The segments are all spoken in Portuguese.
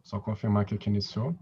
Só confirmar aqui que iniciou.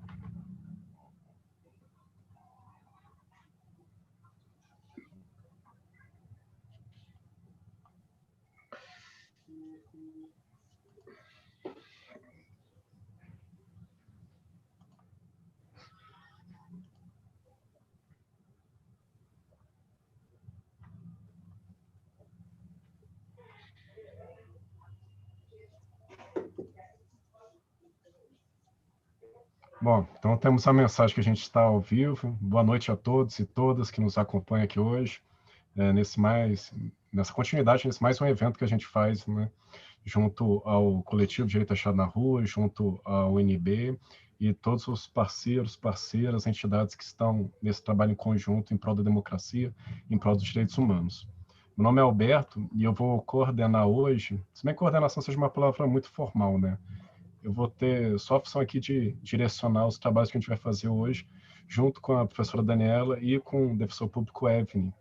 Bom, então temos a mensagem que a gente está ao vivo. Boa noite a todos e todas que nos acompanham aqui hoje, nessa continuidade, nesse mais um evento que a gente faz, né, junto ao Coletivo Direito Achado na Rua, junto ao NB e todos os parceiros, parceiras, entidades que estão nesse trabalho em conjunto em prol da democracia, em prol dos direitos humanos. Meu nome é Alberto e eu vou coordenar hoje, se bem que coordenação seja uma palavra muito formal, né? Eu vou ter só a opção aqui de direcionar os trabalhos que a gente vai fazer hoje, junto com a professora Daniela e com o defensor público Evne,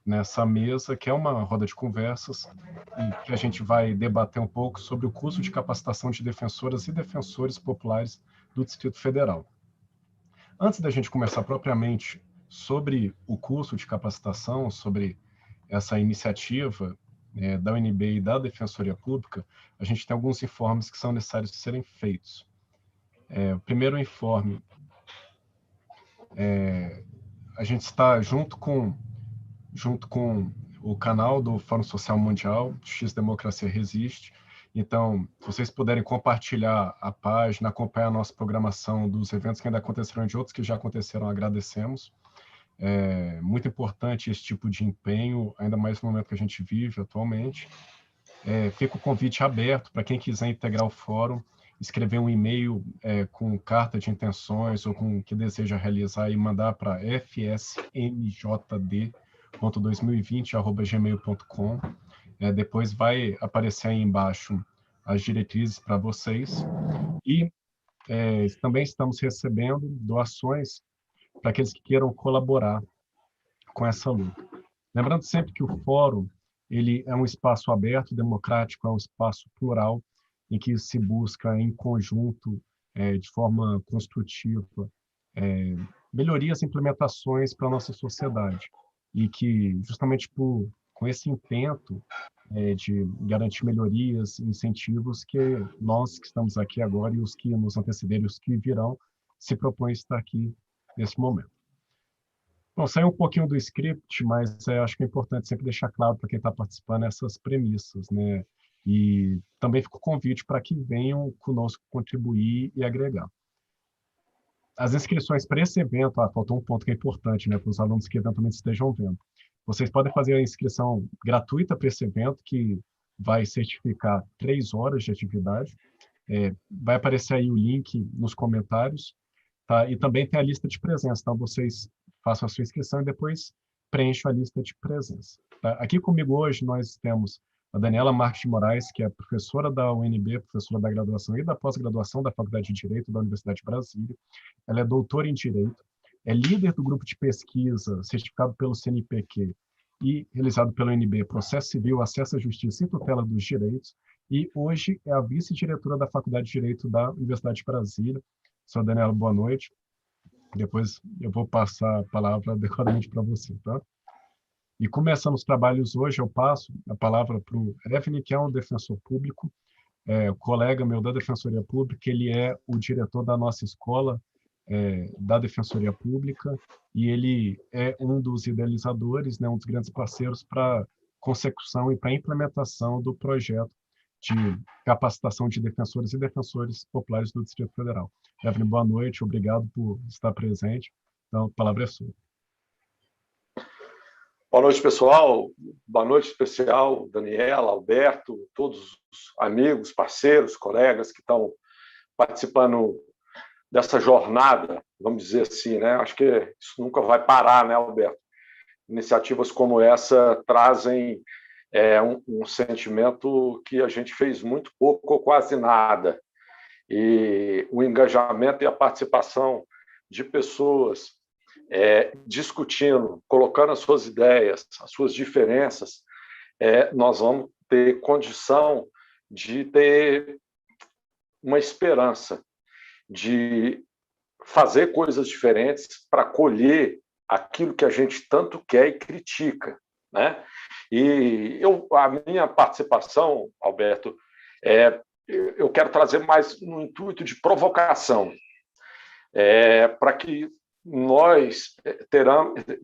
nessa mesa, que é uma roda de conversas, e que a gente vai debater um pouco sobre o curso de capacitação de defensoras e defensores populares do Distrito Federal. Antes da gente começar propriamente sobre o curso de capacitação, sobre essa iniciativa da UNB e da Defensoria Pública, a gente tem alguns informes que são necessários de serem feitos. O primeiro informe, a gente está junto com o canal do Fórum Social Mundial, X Democracia Resiste. Então, se vocês puderem compartilhar a página, acompanhar a nossa programação dos eventos que ainda aconteceram e de outros que já aconteceram, agradecemos. É muito importante esse tipo de empenho, ainda mais no momento que a gente vive atualmente. Fica o convite aberto para quem quiser integrar o fórum, escrever um e-mail com carta de intenções ou com o que deseja realizar e mandar para fsmjd.2020@gmail.com. Depois vai aparecer aí embaixo as diretrizes para vocês. E também estamos recebendo doações para aqueles que queiram colaborar com essa luta. Lembrando sempre que o fórum ele é um espaço aberto, democrático, é um espaço plural, em que se busca em conjunto, de forma construtiva, melhorias e implementações para a nossa sociedade. E que, justamente com esse intento de garantir melhorias, incentivos, que nós que estamos aqui agora e os que nos antecederem, os que virão, se propõem estar aqui nesse momento. Bom, saiu um pouquinho do script, mas acho que é importante sempre deixar claro para quem está participando essas premissas, né? E também fica o convite para que venham conosco contribuir e agregar. As inscrições para esse evento, faltou um ponto que é importante, né, para os alunos que eventualmente estejam vendo. Vocês podem fazer a inscrição gratuita para esse evento, que vai certificar 3 horas de atividade. Vai aparecer aí o link nos comentários, tá? E também tem a lista de presença, então vocês façam a sua inscrição e depois preencham a lista de presença. Tá? Aqui comigo hoje nós temos a Daniela Marques de Moraes, que é professora da UNB, professora da graduação e da pós-graduação da Faculdade de Direito da Universidade de Brasília. Ela é doutora em Direito, é líder do grupo de pesquisa certificado pelo CNPq e realizado pela UNB, Processo Civil, Acesso à Justiça e Tutela dos Direitos, e hoje é a vice-diretora da Faculdade de Direito da Universidade de Brasília. Sra. Daniela, boa noite. Depois eu vou passar a palavra adequadamente para você, tá? E começando os trabalhos hoje, eu passo a palavra para o Evne, que é um defensor público, colega meu da Defensoria Pública, ele é o diretor da nossa escola da Defensoria Pública, e ele é um dos idealizadores, né, um dos grandes parceiros para consecução e para implementação do projeto de capacitação de defensores e defensores populares do Distrito Federal. Evne, boa noite, obrigado por estar presente. Então, a palavra é sua. Boa noite, pessoal. Boa noite especial, Daniela, Alberto, todos os amigos, parceiros, colegas que estão participando dessa jornada, vamos dizer assim, né? Acho que isso nunca vai parar, né, Alberto? Iniciativas como essa trazem um sentimento que a gente fez muito pouco ou quase nada. E o engajamento e a participação de pessoas discutindo, colocando as suas ideias, as suas diferenças, nós vamos ter condição de ter uma esperança de fazer coisas diferentes para colher aquilo que a gente tanto quer e critica, né? E a minha participação, Alberto, eu quero trazer mais no intuito de provocação, para que nós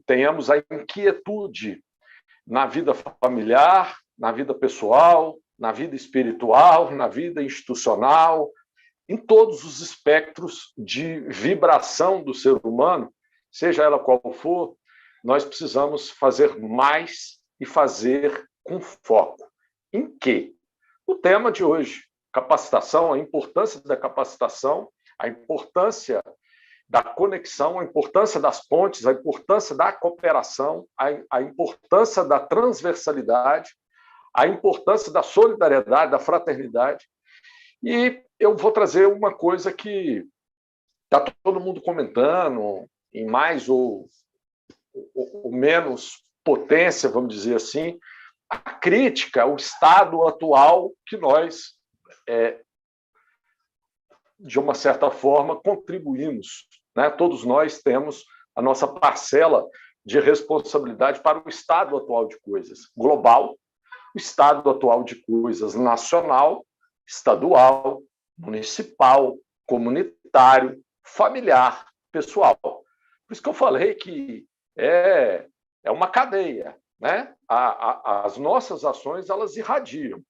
tenhamos a inquietude na vida familiar, na vida pessoal, na vida espiritual, na vida institucional, em todos os espectros de vibração do ser humano, seja ela qual for, nós precisamos fazer mais e fazer com foco. Em quê? O tema de hoje, capacitação, a importância da capacitação, a importância da conexão, a importância das pontes, a importância da cooperação, a importância da transversalidade, a importância da solidariedade, da fraternidade. E eu vou trazer uma coisa que está todo mundo comentando, em mais ou menos potência, vamos dizer assim, a crítica ao estado atual que nós, de uma certa forma, contribuímos, né? Todos nós temos a nossa parcela de responsabilidade para o estado atual de coisas global, o estado atual de coisas nacional, estadual, municipal, comunitário, familiar, pessoal. Por isso que eu falei que é uma cadeia, né? As nossas ações, elas irradiam,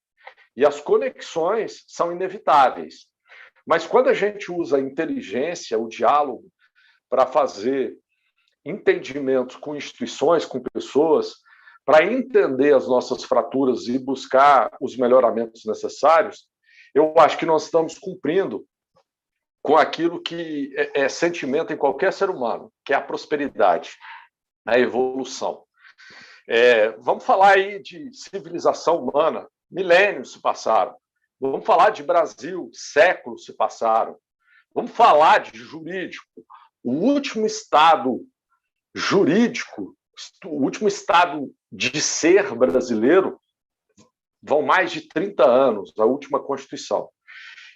e as conexões são inevitáveis. Mas quando a gente usa a inteligência, o diálogo, para fazer entendimentos com instituições, com pessoas, para entender as nossas fraturas e buscar os melhoramentos necessários, eu acho que nós estamos cumprindo com aquilo que é sentimento em qualquer ser humano, que é a prosperidade, a evolução. Vamos falar aí de civilização humana, milênios se passaram. Vamos falar de Brasil, séculos se passaram. Vamos falar de jurídico. O último estado jurídico, o último estado de ser brasileiro, vão mais de 30 anos, a última Constituição.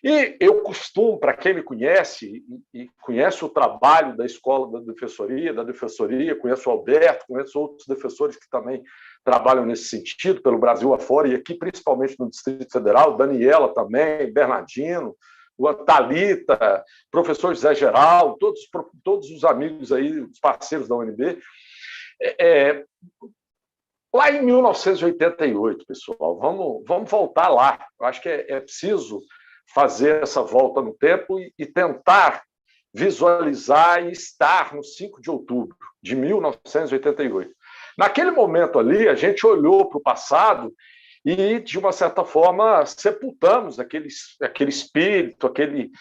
E eu costumo, para quem me conhece, e conhece o trabalho da escola da defensoria, conhece o Alberto, conhece outros defensores que também trabalham nesse sentido, pelo Brasil afora, e aqui principalmente no Distrito Federal, Daniela também, Bernardino, o Thalita, professor José Geral, todos os amigos aí, os parceiros da UNB. Lá em 1988, pessoal, vamos voltar lá. Eu acho que é preciso fazer essa volta no tempo e tentar visualizar e estar no 5 de outubro de 1988. Naquele momento ali, a gente olhou para o passado e, de uma certa forma, sepultamos aquele espírito, aquele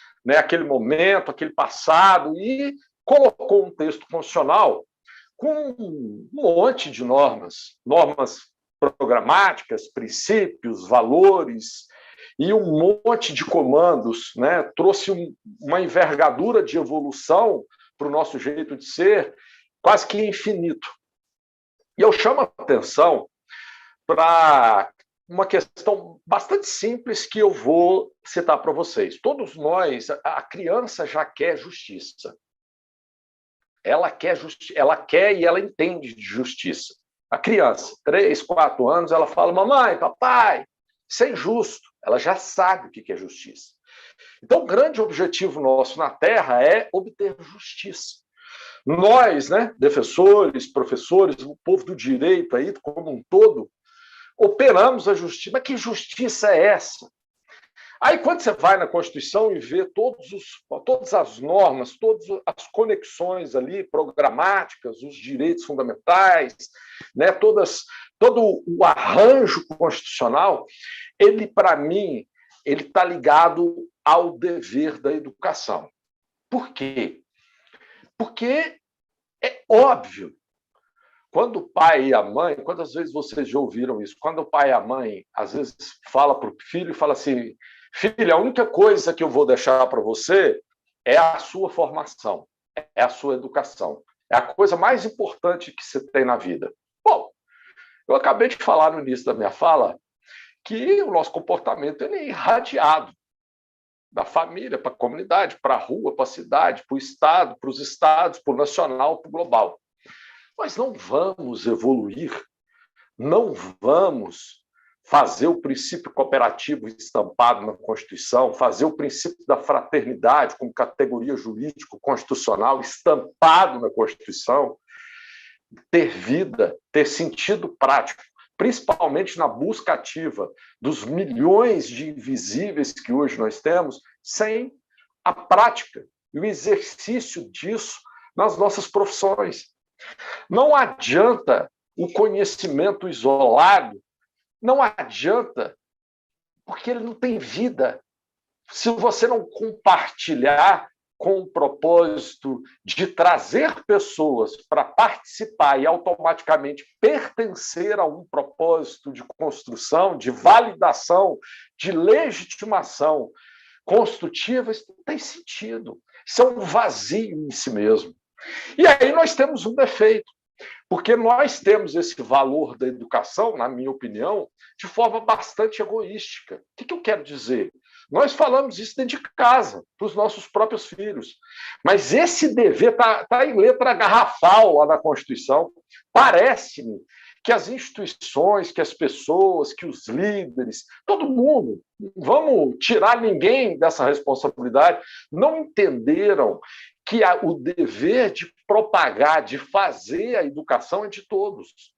momento, aquele passado, e colocou um texto constitucional com um monte de normas programáticas, princípios, valores, e um monte de comandos, né? Trouxe uma envergadura de evolução para o nosso jeito de ser, quase que infinito. E eu chamo a atenção para uma questão bastante simples que eu vou citar para vocês. Todos nós, a criança já quer justiça. Ela quer e ela entende de justiça. A criança, 3, 4 anos, ela fala: mamãe, papai, isso é injusto. Ela já sabe o que é justiça. Então, o grande objetivo nosso na Terra é obter justiça. Nós, né, defensores, professores, o povo do direito aí, como um todo, operamos a justiça. Mas que justiça é essa? Aí, quando você vai na Constituição e vê todas as normas, todas as conexões ali programáticas, os direitos fundamentais, né, todo o arranjo constitucional, ele, para mim, ele está ligado ao dever da educação. Por quê? Porque é óbvio, quando o pai e a mãe, quantas vezes vocês já ouviram isso? Quando o pai e a mãe, às vezes, fala para o filho e fala assim: filho, a única coisa que eu vou deixar para você é a sua formação, é a sua educação. É a coisa mais importante que você tem na vida. Bom, eu acabei de falar no início da minha fala que o nosso comportamento ele é irradiado da família para a comunidade, para a rua, para a cidade, para o Estado, para os estados, para o nacional, para o global. Nós não vamos evoluir, não vamos fazer o princípio cooperativo estampado na Constituição, fazer o princípio da fraternidade como categoria jurídico-constitucional estampado na Constituição, ter vida, ter sentido prático, principalmente na busca ativa dos milhões de invisíveis que hoje nós temos, sem a prática e o exercício disso nas nossas profissões. Não adianta o conhecimento isolado, não adianta, porque ele não tem vida. Se você não compartilhar com o propósito de trazer pessoas para participar e automaticamente pertencer a um propósito de construção, de validação, de legitimação construtiva, isso não tem sentido. Isso é um vazio em si mesmo. E aí nós temos um defeito, porque nós temos esse valor da educação, na minha opinião, de forma bastante egoística. O que eu quero dizer? Nós falamos isso dentro de casa, para os nossos próprios filhos. Mas esse dever está em letra garrafal lá na Constituição. Parece-me que as instituições, que as pessoas, que os líderes, todo mundo, não vamos tirar ninguém dessa responsabilidade, não entenderam que o dever de propagar, de fazer a educação é de todos.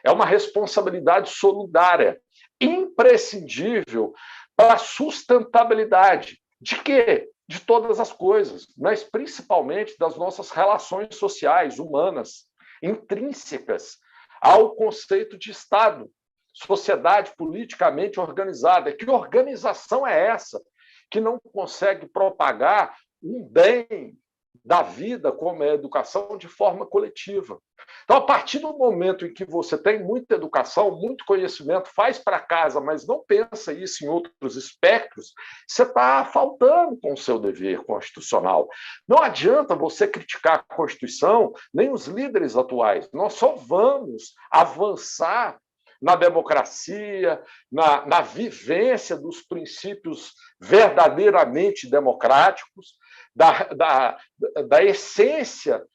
É uma responsabilidade solidária, imprescindível para a sustentabilidade. De quê? De todas as coisas, mas principalmente das nossas relações sociais, humanas, intrínsecas ao conceito de Estado, sociedade politicamente organizada. Que organização é essa que não consegue propagar um bem da vida, como é a educação, de forma coletiva? Então, a partir do momento em que você tem muita educação, muito conhecimento, faz para casa, mas não pensa isso em outros espectros, você está faltando com o seu dever constitucional. Não adianta você criticar a Constituição, nem os líderes atuais. Nós só vamos avançar na democracia, na vivência dos princípios verdadeiramente democráticos, da essência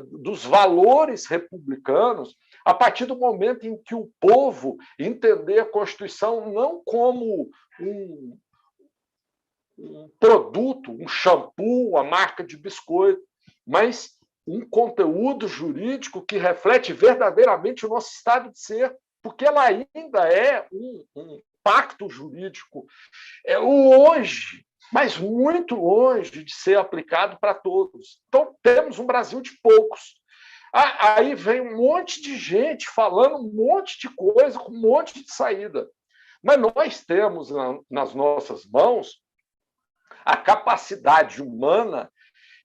dos valores republicanos, a partir do momento em que o povo entender a Constituição não como um produto, um shampoo, uma marca de biscoito, mas um conteúdo jurídico que reflete verdadeiramente o nosso estado de ser, porque ela ainda é um pacto jurídico. É o hoje, mas muito longe de ser aplicado para todos. Então, temos um Brasil de poucos. Aí vem um monte de gente falando um monte de coisa, com um monte de saída. Mas nós temos nas nossas mãos a capacidade humana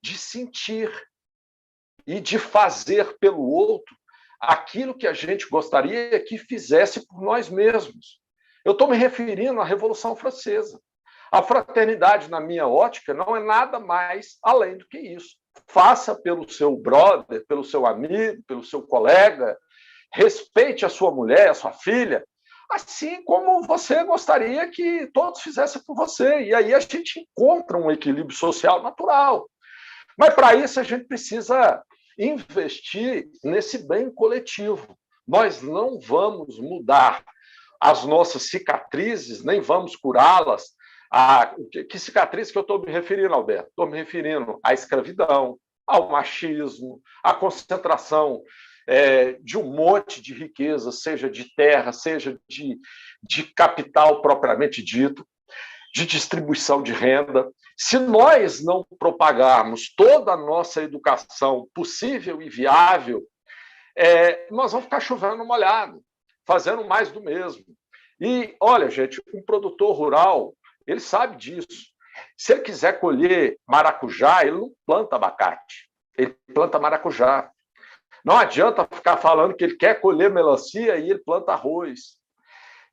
de sentir e de fazer pelo outro aquilo que a gente gostaria que fizesse por nós mesmos. Eu estou me referindo à Revolução Francesa. A fraternidade, na minha ótica, não é nada mais além do que isso. Faça pelo seu brother, pelo seu amigo, pelo seu colega, respeite a sua mulher, a sua filha, assim como você gostaria que todos fizessem por você. E aí a gente encontra um equilíbrio social natural. Mas, para isso, a gente precisa investir nesse bem coletivo. Nós não vamos mudar as nossas cicatrizes, nem vamos curá-las. Que cicatriz que eu estou me referindo, Alberto? Estou me referindo à escravidão, ao machismo, à concentração de um monte de riqueza, seja de terra, seja de capital propriamente dito, de distribuição de renda. Se nós não propagarmos toda a nossa educação possível e viável, nós vamos ficar chovendo molhado, fazendo mais do mesmo. E, olha, gente, um produtor rural, ele sabe disso. Se ele quiser colher maracujá, ele não planta abacate, ele planta maracujá. Não adianta ficar falando que ele quer colher melancia e ele planta arroz.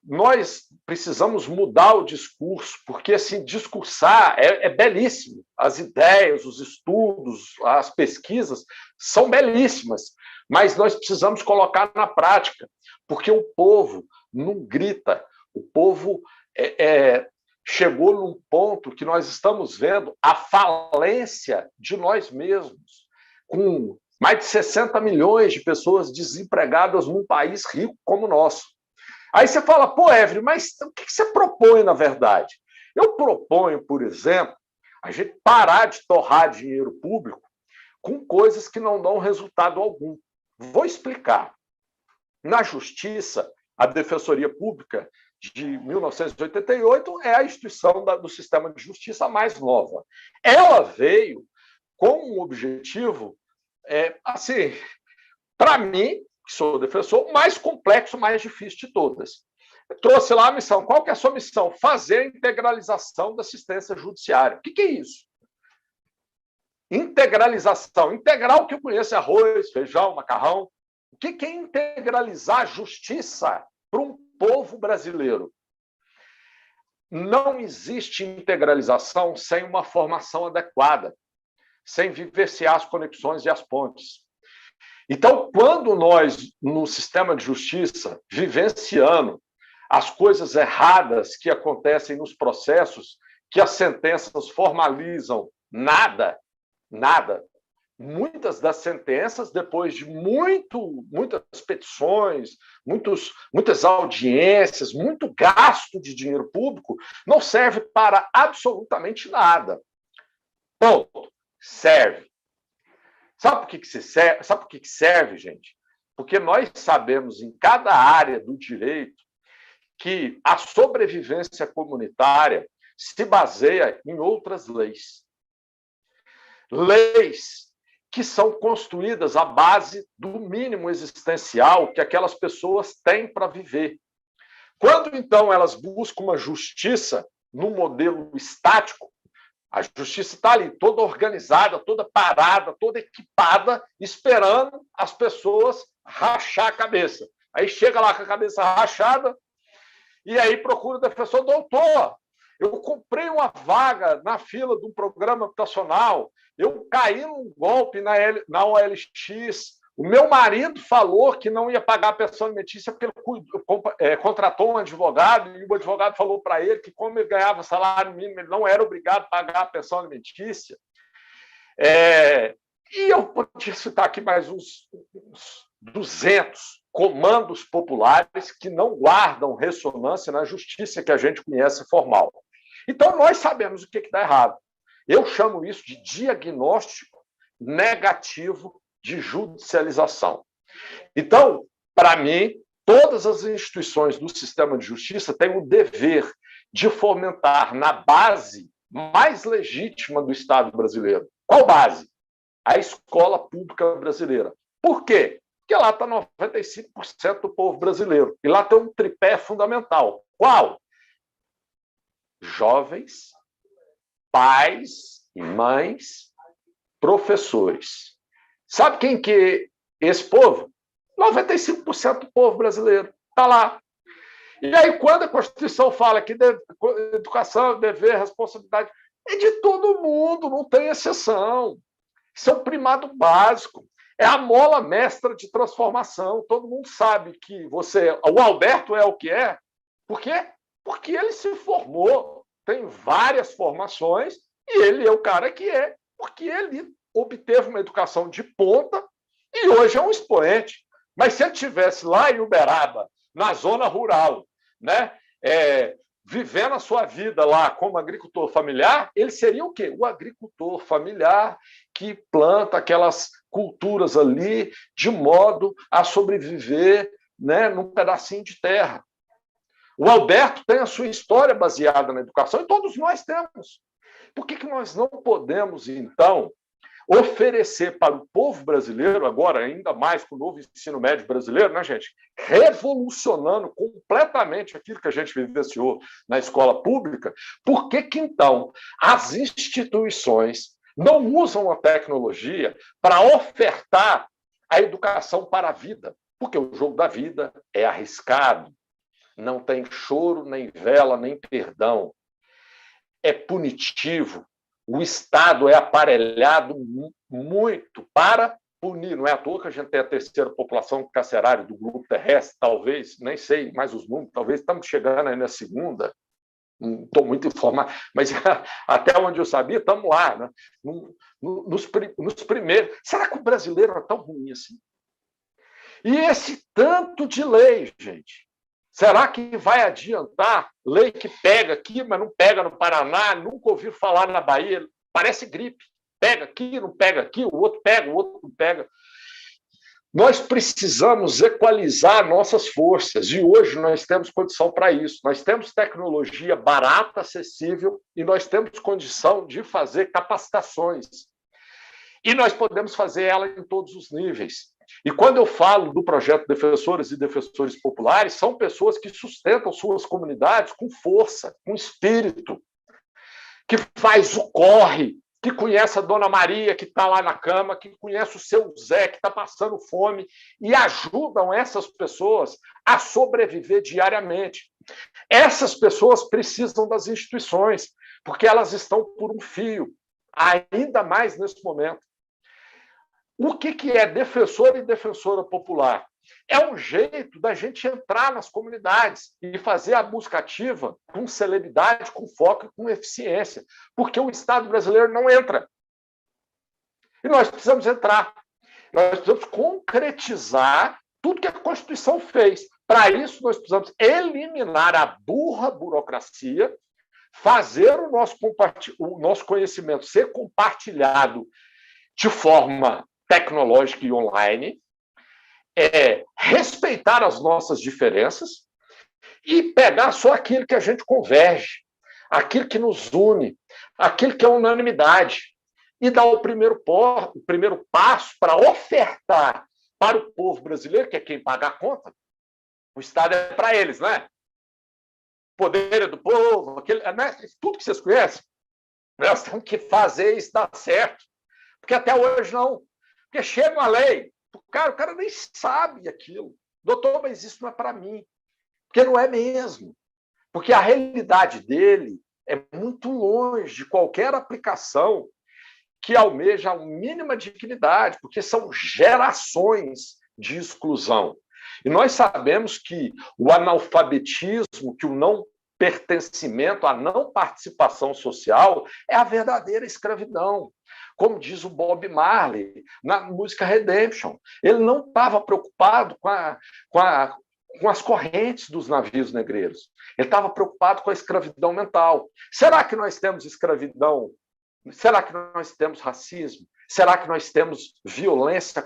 Nós precisamos mudar o discurso, porque assim, discursar é belíssimo. As ideias, os estudos, as pesquisas são belíssimas, mas nós precisamos colocar na prática, porque o povo não grita, o povo chegou num ponto que nós estamos vendo a falência de nós mesmos, com mais de 60 milhões de pessoas desempregadas num país rico como o nosso. Aí você fala, pô, Évrio, mas o que você propõe, na verdade? Eu proponho, por exemplo, a gente parar de torrar dinheiro público com coisas que não dão resultado algum. Vou explicar. Na Justiça, a Defensoria Pública de 1988 é a instituição do sistema de justiça mais nova. Ela veio com um objetivo, assim, para mim, que sou defensor, o mais complexo, mais difícil de todas. Eu trouxe lá a missão. Qual que é a sua missão? Fazer a integralização da assistência judiciária. O que é isso? Integralização. Integral que eu conheço é arroz, feijão, macarrão. O que é integralizar a justiça para um povo brasileiro? Não existe integralização sem uma formação adequada, sem vivenciar as conexões e as pontes. Então, quando nós, no sistema de justiça, vivenciando as coisas erradas que acontecem nos processos, que as sentenças formalizam nada, muitas das sentenças, depois de muitas petições, muitas audiências, muito gasto de dinheiro público, não serve para absolutamente nada. Ponto. Serve. Sabe por que serve, gente? Porque nós sabemos, em cada área do direito, que a sobrevivência comunitária se baseia em outras leis. Leis que são construídas à base do mínimo existencial que aquelas pessoas têm para viver. Quando, então, elas buscam uma justiça num modelo estático, a justiça está ali, toda organizada, toda parada, toda equipada, esperando as pessoas rachar a cabeça. Aí chega lá com a cabeça rachada e aí procura o defensor, doutor, eu comprei uma vaga na fila de um programa habitacional, eu caí num golpe na OLX, o meu marido falou que não ia pagar a pensão alimentícia porque ele contratou um advogado e o advogado falou para ele que, como ele ganhava salário mínimo, ele não era obrigado a pagar a pensão alimentícia. E eu podia citar aqui mais uns 200 comandos populares que não guardam ressonância na justiça que a gente conhece formal. Então, nós sabemos o que está errado. Eu chamo isso de diagnóstico negativo de judicialização. Então, para mim, todas as instituições do sistema de justiça têm o dever de fomentar na base mais legítima do Estado brasileiro. Qual base? A escola pública brasileira. Por quê? Porque lá está 95% do povo brasileiro. E lá tem um tripé fundamental. Qual? Jovens, pais e mães, professores. Sabe quem que é esse povo? 95% do povo brasileiro está lá. E aí, quando a Constituição fala que educação, dever, responsabilidade, é de todo mundo, não tem exceção. Isso é o primado básico. É a mola mestra de transformação. Todo mundo sabe que o Alberto é o que é. Por quê? Porque ele se formou, tem várias formações, e ele é o cara que é, porque ele obteve uma educação de ponta e hoje é um expoente. Mas se ele estivesse lá em Uberaba, na zona rural, né, vivendo a sua vida lá como agricultor familiar, ele seria o quê? O agricultor familiar que planta aquelas culturas ali de modo a sobreviver, né, num pedacinho de terra. O Alberto tem a sua história baseada na educação e todos nós temos. Por que nós não podemos, então, oferecer para o povo brasileiro, agora ainda mais com o novo ensino médio brasileiro, né, gente? Revolucionando completamente aquilo que a gente vivenciou na escola pública, por que então as instituições não usam a tecnologia para ofertar a educação para a vida? Porque o jogo da vida é arriscado, não tem choro, nem vela, nem perdão. É punitivo. O Estado é aparelhado muito para punir. Não é à toa que a gente tem a terceira população carcerária do globo terrestre, talvez, nem sei mais os números, talvez estamos chegando aí na segunda. não estou muito informado, mas até onde eu sabia, estamos lá, né? Nos primeiros. Será que o brasileiro é tão ruim assim? E esse tanto de lei, gente, será que vai adiantar? Lei que pega aqui, mas não pega no Paraná, nunca ouviu falar na Bahia, parece gripe. Pega aqui, não pega aqui, o outro pega, o outro não pega. Nós precisamos equalizar nossas forças, e hoje nós temos condição para isso. Nós temos tecnologia barata, acessível, e nós temos condição de fazer capacitações. E nós podemos fazer ela em todos os níveis. E quando eu falo do projeto Defensoras e Defensores Populares, são pessoas que sustentam suas comunidades com força, com espírito, que faz o corre, que conhece a Dona Maria, que está lá na cama, que conhece o seu Zé, que está passando fome, e ajudam essas pessoas a sobreviver diariamente. Essas pessoas precisam das instituições, porque elas estão por um fio, ainda mais nesse momento. O que é defensor e defensora popular? É um jeito da gente entrar nas comunidades e fazer a busca ativa com celeridade, com foco e com eficiência, porque o Estado brasileiro não entra. E nós precisamos entrar. Nós precisamos concretizar tudo que a Constituição fez. Para isso, nós precisamos eliminar a burra burocracia, fazer o nosso conhecimento ser compartilhado de forma tecnológica e online, respeitar as nossas diferenças e pegar só aquilo que a gente converge, aquilo que nos une, aquilo que é unanimidade, e dar o primeiro passo para ofertar para o povo brasileiro, que é quem paga a conta. O Estado é para eles, né? O poder é do povo, tudo que vocês conhecem. Nós temos que fazer isso dar certo, porque até hoje não. Porque chega uma lei, o cara nem sabe aquilo. Doutor, mas isso não é para mim. Porque não é mesmo. Porque a realidade dele é muito longe de qualquer aplicação que almeja a mínima dignidade, porque são gerações de exclusão. E nós sabemos que o analfabetismo, que o não pertencimento, a não participação social é a verdadeira escravidão. Como diz o Bob Marley na música Redemption, ele não estava preocupado com as correntes dos navios negreiros. Ele estava preocupado com a escravidão mental. Será que nós temos escravidão? Será que nós temos racismo? Será que nós temos violência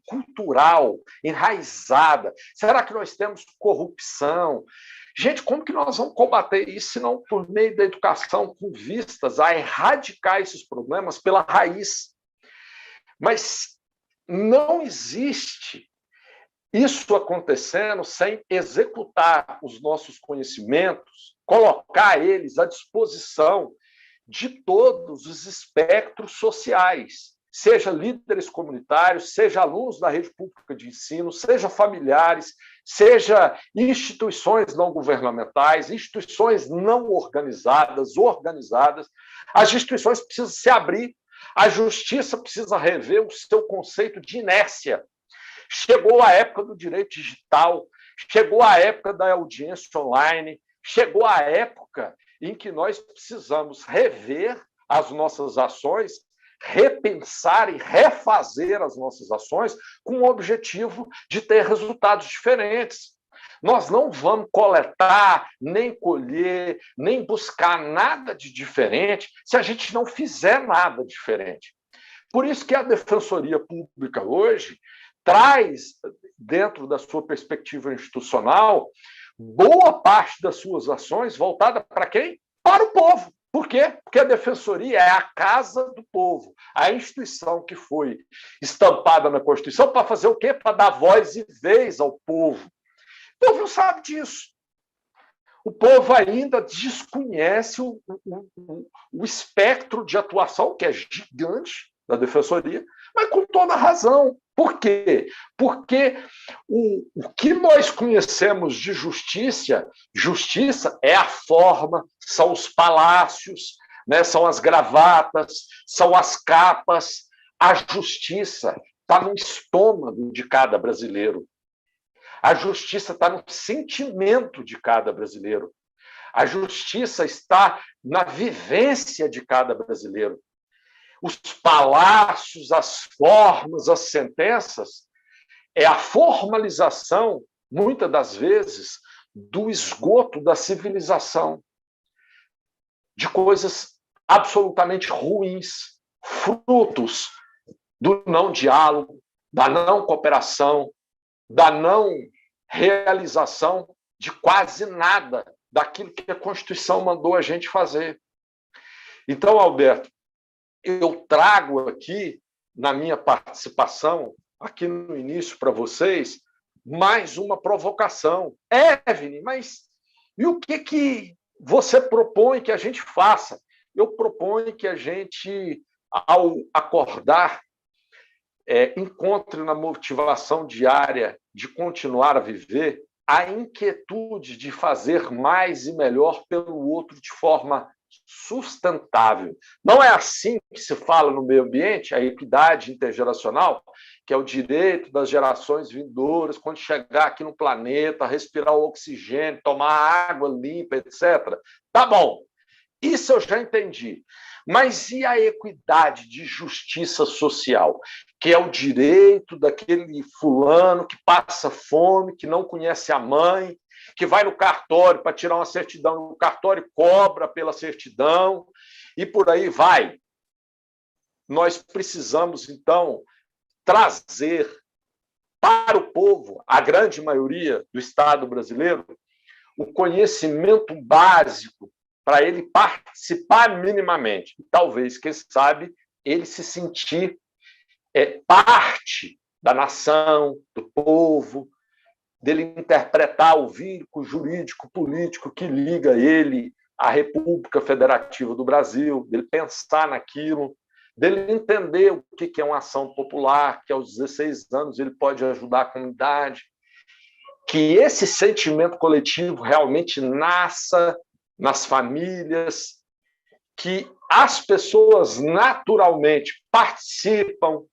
cultural enraizada? Será que nós temos corrupção? Gente, como que nós vamos combater isso se não por meio da educação, com vistas a erradicar esses problemas pela raiz? Mas não existe isso acontecendo sem executar os nossos conhecimentos, colocar eles à disposição de todos os espectros sociais, seja líderes comunitários, seja alunos da rede pública de ensino, seja familiares, seja instituições não governamentais, instituições não organizadas, organizadas. As instituições precisam se abrir, a justiça precisa rever o seu conceito de inércia. Chegou a época do direito digital, chegou a época da audiência online, chegou a época em que nós precisamos rever as nossas ações, repensar e refazer as nossas ações com o objetivo de ter resultados diferentes. Nós não vamos coletar, nem colher, nem buscar nada de diferente se a gente não fizer nada diferente. Por isso que a Defensoria Pública hoje traz, dentro da sua perspectiva institucional, boa parte das suas ações voltada para quem? Para o povo. Por quê? Porque a Defensoria é a casa do povo, a instituição que foi estampada na Constituição para fazer o quê? Para dar voz e vez ao povo. O povo não sabe disso. O povo ainda desconhece o espectro de atuação, que é gigante, da Defensoria, mas com toda razão. Por quê? Porque o que nós conhecemos de justiça é a forma, são os palácios, né? São as gravatas, são as capas. A justiça está no estômago de cada brasileiro. A justiça está no sentimento de cada brasileiro. A justiça está na vivência de cada brasileiro. Os palácios, as formas, as sentenças, é a formalização, muitas das vezes, do esgoto da civilização, de coisas absolutamente ruins, frutos do não diálogo, da não cooperação, da não realização de quase nada daquilo que a Constituição mandou a gente fazer. Então, Alberto, eu trago aqui, na minha participação, aqui no início para vocês, mais uma provocação. Vini, mas e o que você propõe que a gente faça? Eu proponho que a gente, ao acordar, encontre na motivação diária de continuar a viver a inquietude de fazer mais e melhor pelo outro de forma sustentável. Não é assim que se fala no meio ambiente, a equidade intergeracional, que é o direito das gerações vindouras, quando chegar aqui no planeta, respirar o oxigênio, tomar água limpa, etc. Tá bom, isso eu já entendi. Mas e a equidade de justiça social, que é o direito daquele fulano que passa fome, que não conhece a mãe, que vai no cartório para tirar uma certidão, o cartório cobra pela certidão, e por aí vai. Nós precisamos, então, trazer para o povo, a grande maioria do Estado brasileiro, o conhecimento básico para ele participar minimamente. E talvez, quem sabe, ele se sentir parte da nação, do povo, dele interpretar o vínculo jurídico, político que liga ele à República Federativa do Brasil, dele pensar naquilo, dele entender o que é uma ação popular, que aos 16 anos ele pode ajudar a comunidade, que esse sentimento coletivo realmente nasça nas famílias, que as pessoas naturalmente participam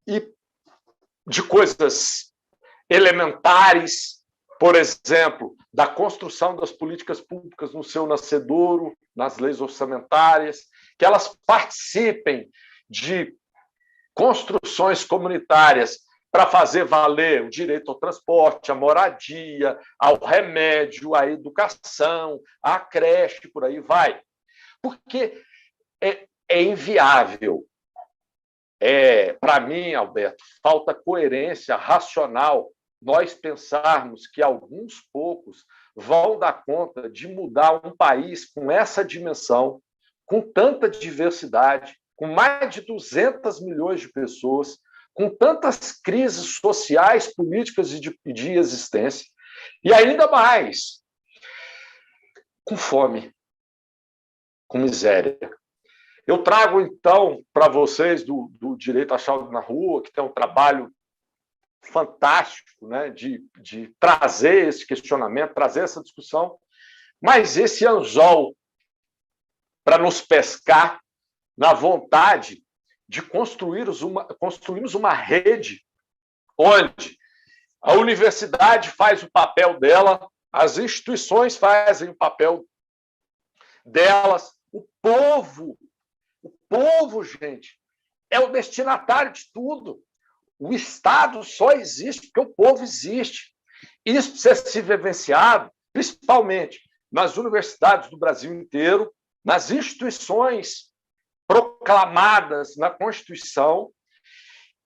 e de coisas elementares, por exemplo, da construção das políticas públicas no seu nascedouro, nas leis orçamentárias, que elas participem de construções comunitárias para fazer valer o direito ao transporte, à moradia, ao remédio, à educação, à creche, por aí vai. Porque é inviável. Para mim, Alberto, falta coerência racional nós pensarmos que alguns poucos vão dar conta de mudar um país com essa dimensão, com tanta diversidade, com mais de 200 milhões de pessoas, com tantas crises sociais, políticas e de existência, e ainda mais, com fome, com miséria. Eu trago, então, para vocês do Direito Achado na Rua, que tem um trabalho fantástico, né, de trazer esse questionamento, trazer essa discussão, mas esse anzol para nos pescar na vontade de construirmos uma rede onde a universidade faz o papel dela, as instituições fazem o papel delas, o povo, gente, é o destinatário de tudo. O Estado só existe porque o povo existe. Isso precisa ser vivenciado, principalmente nas universidades do Brasil inteiro, nas instituições proclamadas na Constituição,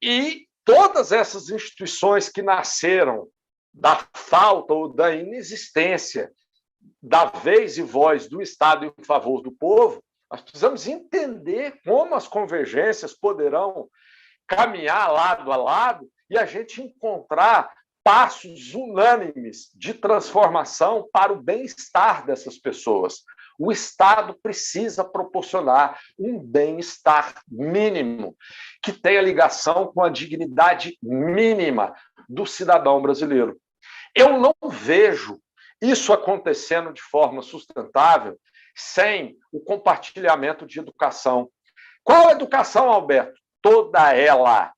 e todas essas instituições que nasceram da falta ou da inexistência da vez e voz do Estado em favor do povo, nós precisamos entender como as convergências poderão caminhar lado a lado e a gente encontrar passos unânimes de transformação para o bem-estar dessas pessoas. O Estado precisa proporcionar um bem-estar mínimo que tenha ligação com a dignidade mínima do cidadão brasileiro. Eu não vejo isso acontecendo de forma sustentável sem o compartilhamento de educação. Qual educação, Alberto? Toda ela.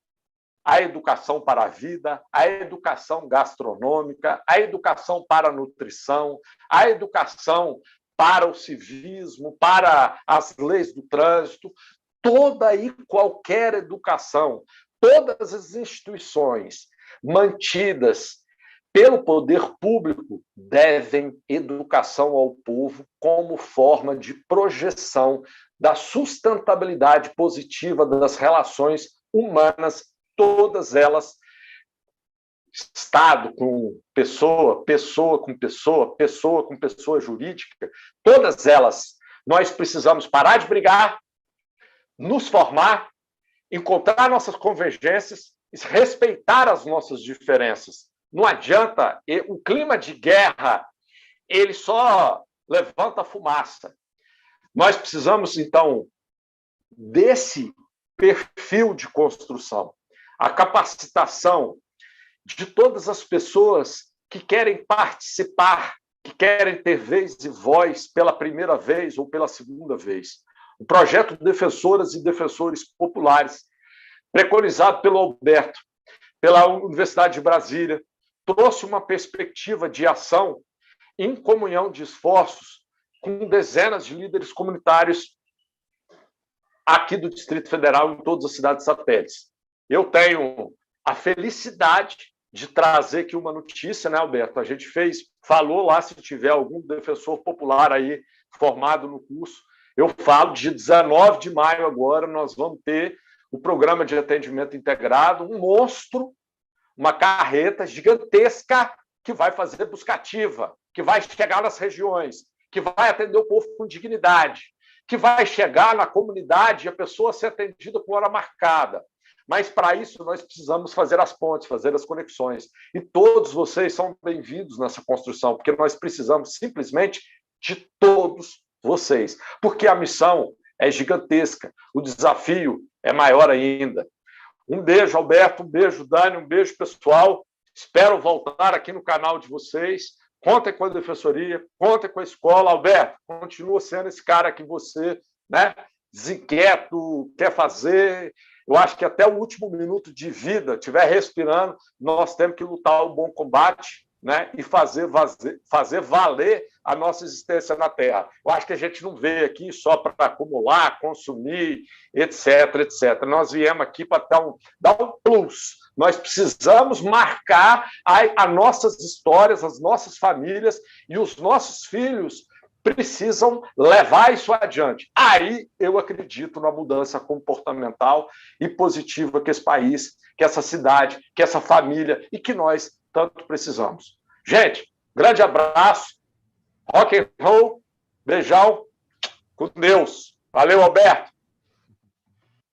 a educação para a vida, a educação gastronômica, a educação para a nutrição, a educação para o civismo, para as leis do trânsito, toda e qualquer educação, todas as instituições mantidas pelo poder público devem educação ao povo como forma de projeção da sustentabilidade positiva das relações humanas, todas elas, Estado com pessoa, pessoa com pessoa, pessoa com pessoa jurídica, todas elas, nós precisamos parar de brigar, nos formar, encontrar nossas convergências, respeitar as nossas diferenças. Não adianta, o clima de guerra, ele só levanta fumaça. Nós precisamos, então, desse perfil de construção, a capacitação de todas as pessoas que querem participar, que querem ter vez e voz pela primeira vez ou pela segunda vez. O projeto Defensoras e Defensores Populares, preconizado pelo Alberto, pela Universidade de Brasília, trouxe uma perspectiva de ação em comunhão de esforços com dezenas de líderes comunitários aqui do Distrito Federal, em todas as cidades satélites. Eu tenho a felicidade de trazer aqui uma notícia, né, Alberto? A gente falou lá, se tiver algum defensor popular aí formado no curso, eu falo, dia 19 de maio agora, nós vamos ter o programa de atendimento integrado, um monstro, uma carreta gigantesca que vai fazer buscativa, que vai chegar nas regiões, que vai atender o povo com dignidade, que vai chegar na comunidade e a pessoa ser atendida com hora marcada. Mas, para isso, nós precisamos fazer as pontes, fazer as conexões. E todos vocês são bem-vindos nessa construção, porque nós precisamos simplesmente de todos vocês. Porque a missão é gigantesca, o desafio é maior ainda. Um beijo, Alberto, um beijo, Dani, um beijo, pessoal. Espero voltar aqui no canal de vocês. Contem com a Defensoria, contem com a escola. Alberto, continua sendo esse cara que você, né, desinquieto, quer fazer. Eu acho que até o último minuto de vida, estiver respirando, nós temos que lutar o bom combate, né, e fazer valer a nossa existência na Terra. Eu acho que a gente não veio aqui só para acumular, consumir, etc, etc. Nós viemos aqui para dar um plus. Nós precisamos marcar as nossas histórias, as nossas famílias, e os nossos filhos precisam levar isso adiante. Aí eu acredito na mudança comportamental e positiva que esse país, que essa cidade, que essa família e que nós tanto precisamos. Gente, grande abraço, rock and roll, beijão, com Deus. Valeu, Alberto.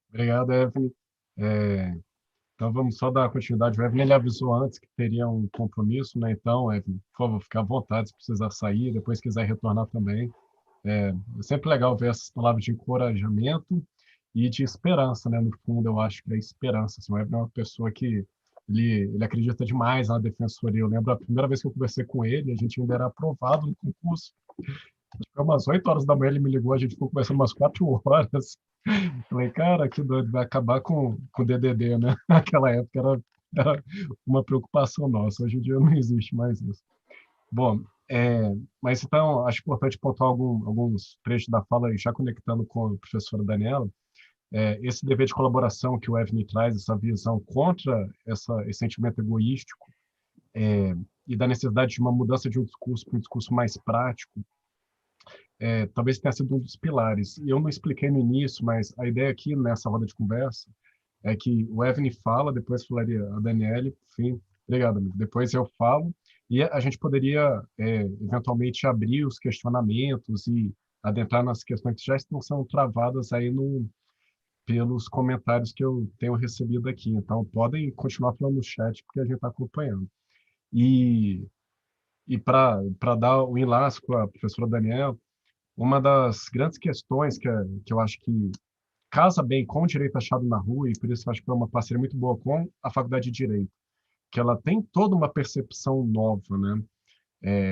Obrigado, Evelyn. Então, vamos só dar continuidade. O Evelyn, ele avisou antes que teria um compromisso, né? Então, Evelyn, por favor, fique à vontade se precisar sair, depois quiser retornar também. É sempre legal ver essas palavras de encorajamento e de esperança, né? No fundo, eu acho que é esperança. Assim, o Evelyn é uma pessoa que ele acredita demais na defensoria. Eu lembro a primeira vez que eu conversei com ele, a gente ainda era aprovado no concurso. Acho que foi umas 8 horas da manhã ele me ligou, a gente ficou conversando umas 4 horas. Falei, cara, que doido, vai acabar com o DDD, né? Naquela época era uma preocupação nossa, hoje em dia não existe mais isso. Bom, mas então, acho importante pontuar alguns trechos da fala, já conectando com a professora Daniela, esse dever de colaboração que o Evelyn traz, essa visão contra esse sentimento egoístico, e da necessidade de uma mudança de um discurso para um discurso mais prático, talvez tenha sido um dos pilares. E eu não expliquei no início, mas a ideia aqui nessa roda de conversa é que o Evelyn fala, depois falaria a Daniele, enfim, obrigado, amigo. Depois eu falo, e a gente poderia, eventualmente, abrir os questionamentos e adentrar nas questões que já estão sendo travadas aí pelos comentários que eu tenho recebido aqui. Então, podem continuar falando no chat, porque a gente está acompanhando. E para dar o enlace com a professora Daniela, uma das grandes questões que eu acho que casa bem com o direito achado na rua, e por isso eu acho que foi uma parceria muito boa com a Faculdade de Direito, que ela tem toda uma percepção nova, né?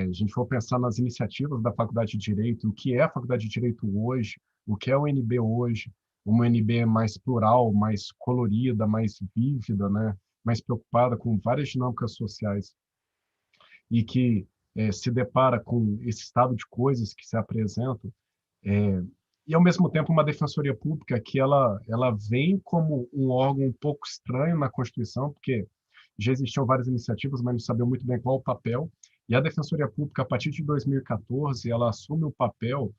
A gente for pensar nas iniciativas da Faculdade de Direito, o que é a Faculdade de Direito hoje, o que é o UNB hoje, uma UNB mais plural, mais colorida, mais vívida, né? Mais preocupada com várias dinâmicas sociais e que se depara com esse estado de coisas que se apresentam, e ao mesmo tempo uma defensoria pública que ela vem como um órgão um pouco estranho na Constituição, porque já existiam várias iniciativas, mas não sabia muito bem qual o papel. E a defensoria pública, a partir de 2014, ela assume o papel,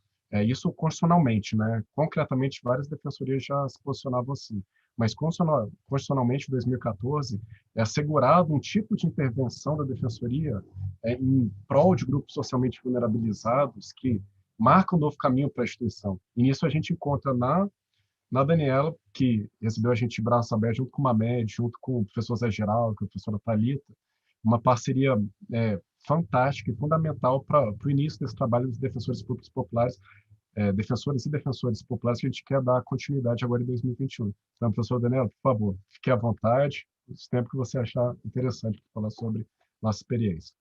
isso constitucionalmente, né? Concretamente, várias defensorias já se posicionavam assim. Mas constitucionalmente, em 2014, é assegurado um tipo de intervenção da defensoria em prol de grupos socialmente vulnerabilizados que marca um novo caminho para a instituição. E nisso a gente encontra na Daniela, que recebeu a gente de braço aberto, junto com o Mamed, junto com o professor Zé Geraldo, com a professora Thalita, uma parceria fantástica e fundamental para o início desse trabalho dos defensores públicos populares, defensores e defensores populares, que a gente quer dar continuidade agora em 2021. Então, professor Daniela, por favor, fique à vontade, o tempo que você achar interessante para falar sobre nossa experiência.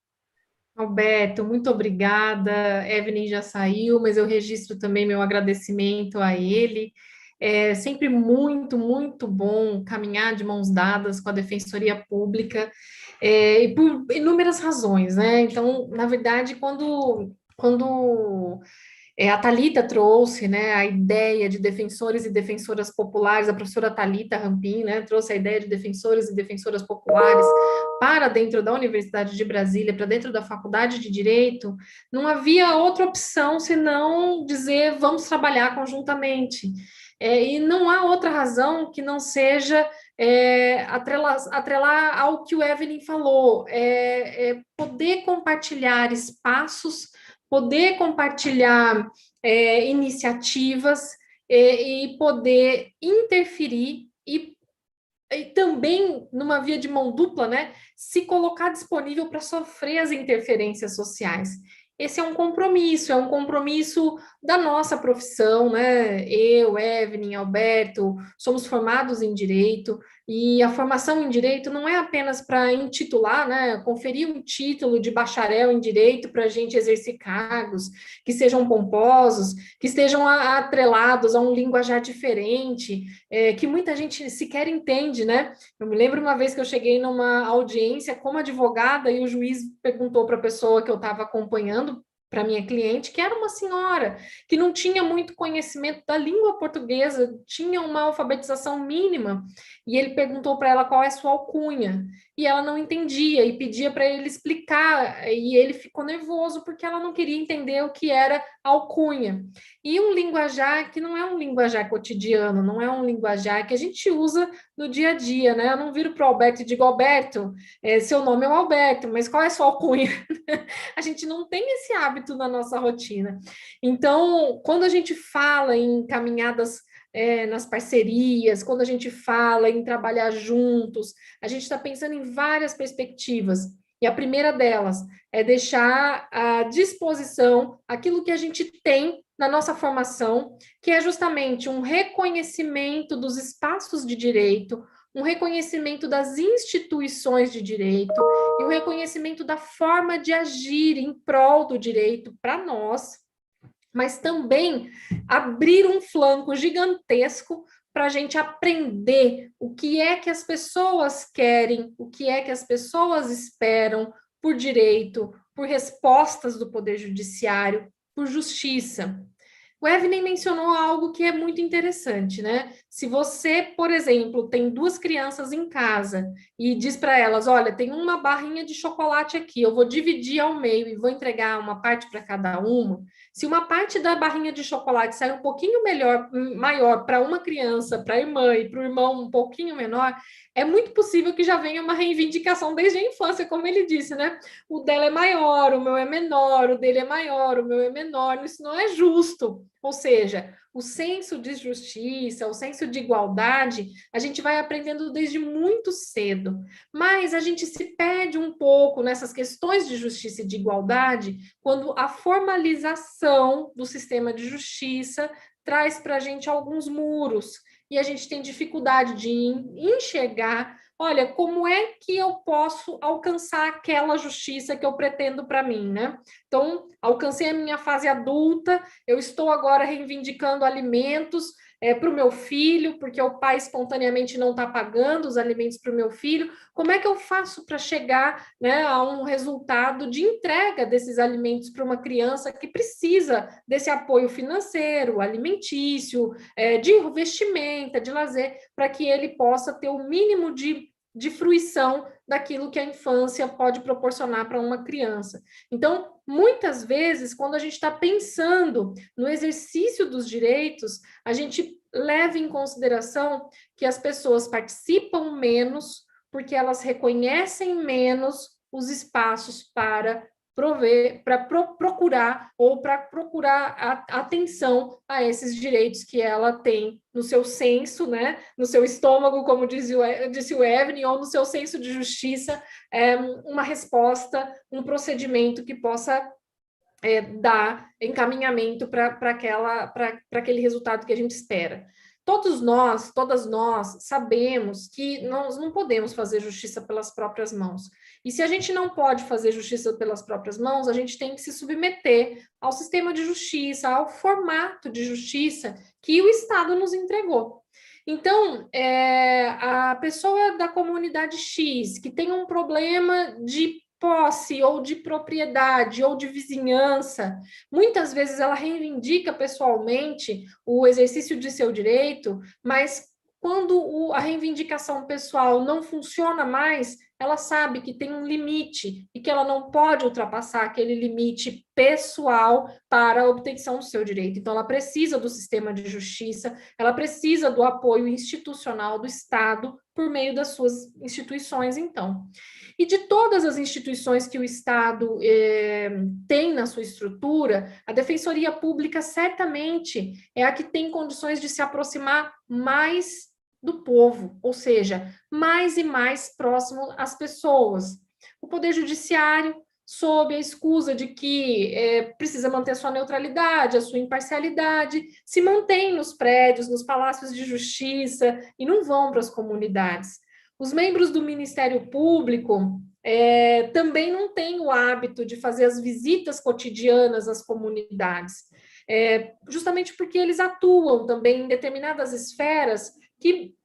Alberto, muito obrigada. Evelyn já saiu, mas eu registro também meu agradecimento a ele. É sempre muito, muito bom caminhar de mãos dadas com a Defensoria Pública, e por inúmeras razões, né? Então, na verdade, quando a Thalita trouxe, né, a ideia de defensores e defensoras populares, a professora Thalita Rampin, né, trouxe a ideia de defensores e defensoras populares para dentro da Universidade de Brasília, para dentro da Faculdade de Direito, não havia outra opção senão dizer vamos trabalhar conjuntamente. E não há outra razão que não seja atrelar ao que o Evelyn falou, poder compartilhar espaços, poder compartilhar iniciativas e poder interferir e também, numa via de mão dupla, né, se colocar disponível para sofrer as interferências sociais. Esse é um compromisso da nossa profissão, né? Eu, Evelyn, Alberto, somos formados em Direito, e a formação em Direito não é apenas para intitular, né? Conferir um título de bacharel em Direito para a gente exercer cargos que sejam pomposos, que estejam atrelados a um linguajar diferente, que muita gente sequer entende, né? Eu me lembro uma vez que eu cheguei numa audiência como advogada e o juiz perguntou para a pessoa que eu estava acompanhando, para minha cliente, que era uma senhora que não tinha muito conhecimento da língua portuguesa, tinha uma alfabetização mínima, e ele perguntou para ela qual é a sua alcunha, e ela não entendia, e pedia para ele explicar, e ele ficou nervoso porque ela não queria entender o que era alcunha. E um linguajar que não é um linguajar cotidiano, não é um linguajar que a gente usa no dia a dia, né? Eu não viro para o Alberto e digo, Alberto, seu nome é o Alberto, mas qual é a sua alcunha? A gente não tem esse hábito na nossa rotina. Então, quando a gente fala em caminhadas nas parcerias, quando a gente fala em trabalhar juntos, a gente está pensando em várias perspectivas. E a primeira delas é deixar à disposição aquilo que a gente tem na nossa formação, que é justamente um reconhecimento dos espaços de direito, um reconhecimento das instituições de direito e o reconhecimento da forma de agir em prol do direito para nós, mas também abrir um flanco gigantesco para a gente aprender o que é que as pessoas querem, o que é que as pessoas esperam por direito, por respostas do Poder Judiciário, por justiça. O Evelyn mencionou algo que é muito interessante, né? Se você, por exemplo, tem duas crianças em casa e diz para elas, olha, tem uma barrinha de chocolate aqui, eu vou dividir ao meio e vou entregar uma parte para cada uma. Se uma parte da barrinha de chocolate sai um pouquinho maior para uma criança, para a irmã e para o irmão um pouquinho menor, é muito possível que já venha uma reivindicação desde a infância, como ele disse, né? O dela é maior, o meu é menor, o dele é maior, o meu é menor. Isso não é justo. Ou seja, o senso de justiça, o senso de igualdade, a gente vai aprendendo desde muito cedo. Mas a gente se perde um pouco nessas questões de justiça e de igualdade quando a formalização do sistema de justiça traz para a gente alguns muros e a gente tem dificuldade de enxergar, olha, como é que eu posso alcançar aquela justiça que eu pretendo para mim, né? Então, alcancei a minha fase adulta, eu estou agora reivindicando alimentos, para o meu filho, porque o pai espontaneamente não está pagando os alimentos para o meu filho. Como é que eu faço para chegar, né, a um resultado de entrega desses alimentos para uma criança que precisa desse apoio financeiro, alimentício, de vestimenta, de lazer, para que ele possa ter o mínimo de fruição daquilo que a infância pode proporcionar para uma criança. Então, muitas vezes, quando a gente está pensando no exercício dos direitos, a gente leva em consideração que as pessoas participam menos porque elas reconhecem menos os espaços para prover, para procurar ou para procurar atenção a esses direitos que ela tem no seu senso, né, no seu estômago, como disse o Evelyn, ou no seu senso de justiça, uma resposta, um procedimento que possa dar encaminhamento para aquele resultado que a gente espera. Todos nós, todas nós, sabemos que nós não podemos fazer justiça pelas próprias mãos. E se a gente não pode fazer justiça pelas próprias mãos, a gente tem que se submeter ao sistema de justiça, ao formato de justiça que o Estado nos entregou. Então, a pessoa da comunidade X que tem um problema de posse ou de propriedade ou de vizinhança, muitas vezes ela reivindica pessoalmente o exercício de seu direito, mas quando a reivindicação pessoal não funciona mais, ela sabe que tem um limite e que ela não pode ultrapassar aquele limite pessoal para a obtenção do seu direito. Então, ela precisa do sistema de justiça, ela precisa do apoio institucional do Estado por meio das suas instituições, então. E de todas as instituições que o Estado tem na sua estrutura, a Defensoria Pública certamente é a que tem condições de se aproximar mais do povo, ou seja, mais e mais próximo às pessoas. O Poder Judiciário, sob a escusa de que precisa manter sua neutralidade, a sua imparcialidade, se mantém nos prédios, nos palácios de justiça e não vão para as comunidades. Os membros do Ministério Público também não têm o hábito de fazer as visitas cotidianas às comunidades, justamente porque eles atuam também em determinadas esferas que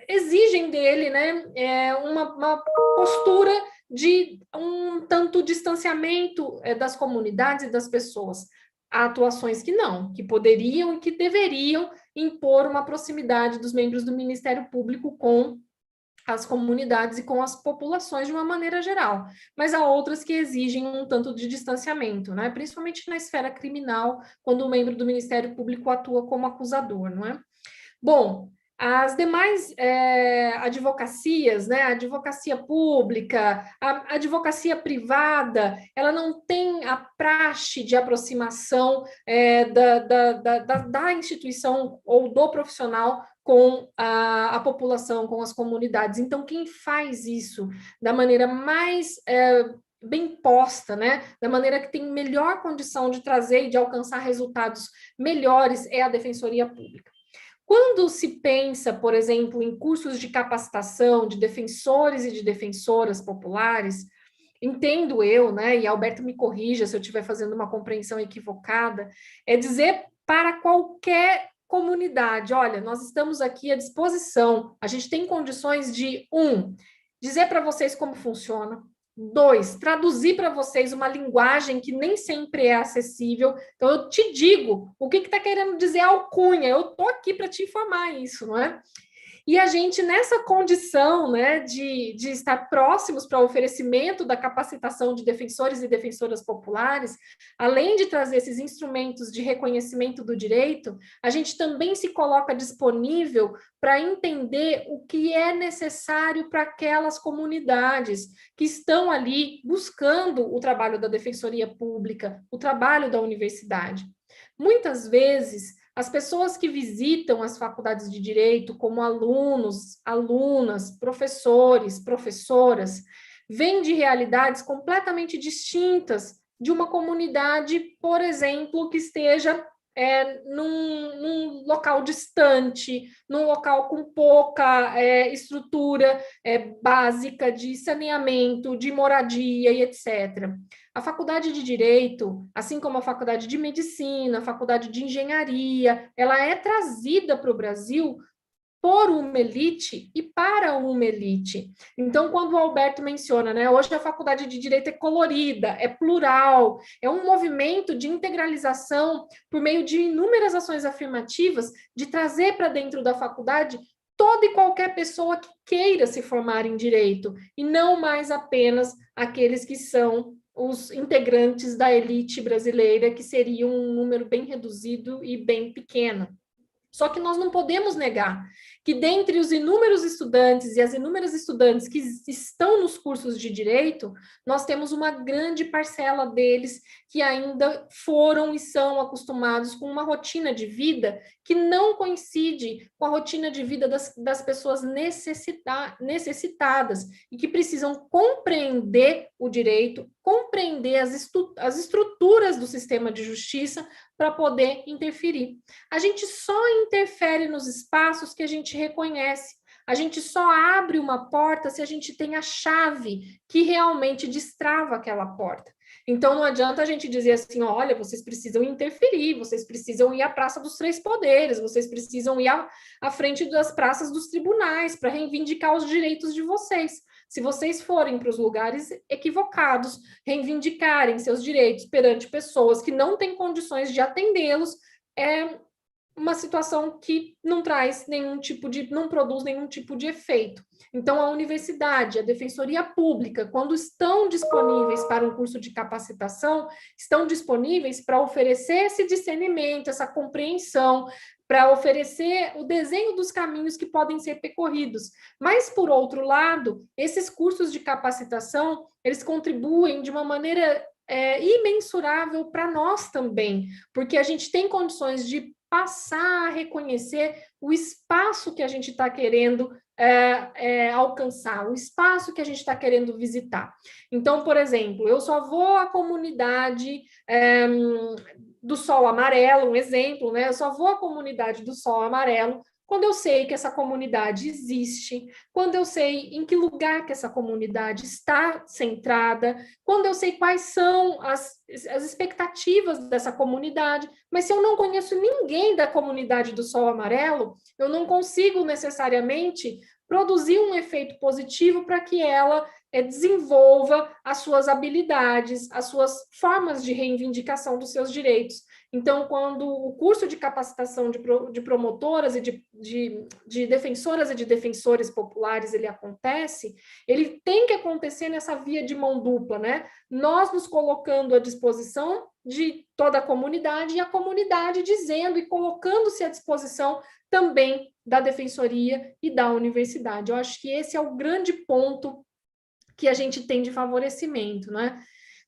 exigem dele, né, uma postura de um tanto distanciamento das comunidades e das pessoas. Há atuações que não, que poderiam e que deveriam impor uma proximidade dos membros do Ministério Público com as comunidades e com as populações de uma maneira geral, mas há outras que exigem um tanto de distanciamento, né? Principalmente na esfera criminal, quando o membro do Ministério Público atua como acusador, não é? Bom, as demais advocacias, né, a advocacia pública, a advocacia privada, ela não tem a praxe de aproximação da instituição ou do profissional com a população, com as comunidades. Então, quem faz isso da maneira mais bem posta, né, da maneira que tem melhor condição de trazer e de alcançar resultados melhores é a Defensoria Pública. Quando se pensa, por exemplo, em cursos de capacitação de defensores e de defensoras populares, entendo eu, né, e Alberto me corrija se eu estiver fazendo uma compreensão equivocada, é dizer para qualquer comunidade, olha, nós estamos aqui à disposição, a gente tem condições de, dizer para vocês como funciona, 2, traduzir para vocês uma linguagem que nem sempre é acessível. Então, eu te digo o que está querendo dizer a alcunha. Eu estou aqui para te informar isso, não é? E a gente, nessa condição, né, de estar próximos para o oferecimento da capacitação de defensores e defensoras populares, além de trazer esses instrumentos de reconhecimento do direito, a gente também se coloca disponível para entender o que é necessário para aquelas comunidades que estão ali buscando o trabalho da Defensoria Pública, o trabalho da universidade. Muitas vezes, as pessoas que visitam as faculdades de direito, como alunos, alunas, professores, professoras, vêm de realidades completamente distintas de uma comunidade, por exemplo, que esteja num local distante, num local com pouca estrutura básica de saneamento, de moradia e etc. A faculdade de Direito, assim como a faculdade de Medicina, a faculdade de Engenharia, ela é trazida para o Brasil por uma elite e para uma elite. Então, quando o Alberto menciona, né, hoje a faculdade de Direito é colorida, é plural, é um movimento de integralização por meio de inúmeras ações afirmativas, de trazer para dentro da faculdade toda e qualquer pessoa que queira se formar em Direito, e não mais apenas aqueles que são os integrantes da elite brasileira, que seria um número bem reduzido e bem pequeno. Só que nós não podemos negar que, dentre os inúmeros estudantes e as inúmeras estudantes que estão nos cursos de direito, nós temos uma grande parcela deles que ainda foram e são acostumados com uma rotina de vida que não coincide com a rotina de vida das pessoas necessitadas e que precisam compreender o direito, compreender as estruturas do sistema de justiça para poder interferir. A gente só interfere nos espaços que a gente reconhece. A gente só abre uma porta se a gente tem a chave que realmente destrava aquela porta. Então, não adianta a gente dizer assim, olha, vocês precisam interferir, vocês precisam ir à Praça dos Três Poderes, vocês precisam ir à frente das praças dos tribunais para reivindicar os direitos de vocês. Se vocês forem para os lugares equivocados, reivindicarem seus direitos perante pessoas que não têm condições de atendê-los, é uma situação que não traz não produz nenhum tipo de efeito. Então, a universidade, a defensoria pública, quando estão disponíveis para um curso de capacitação, estão disponíveis para oferecer esse discernimento, essa compreensão, para oferecer o desenho dos caminhos que podem ser percorridos. Mas, por outro lado, esses cursos de capacitação, eles contribuem de uma maneira imensurável para nós também, porque a gente tem condições de passar a reconhecer o espaço que a gente está querendo alcançar, o espaço que a gente está querendo visitar. Então, por exemplo, eu só vou à comunidade do Sol Amarelo, um exemplo, né? Eu só vou à comunidade do Sol Amarelo quando eu sei que essa comunidade existe, quando eu sei em que lugar que essa comunidade está centrada, quando eu sei quais são as expectativas dessa comunidade, mas se eu não conheço ninguém da comunidade do Sol Amarelo, eu não consigo necessariamente produzir um efeito positivo para que ela desenvolva as suas habilidades, as suas formas de reivindicação dos seus direitos. Então, quando o curso de capacitação de promotoras e de defensoras e de defensores populares ele acontece, ele tem que acontecer nessa via de mão dupla, né? Nós nos colocando à disposição de toda a comunidade e a comunidade dizendo e colocando-se à disposição também da defensoria e da universidade. Eu acho que esse é o grande ponto que a gente tem de favorecimento, né?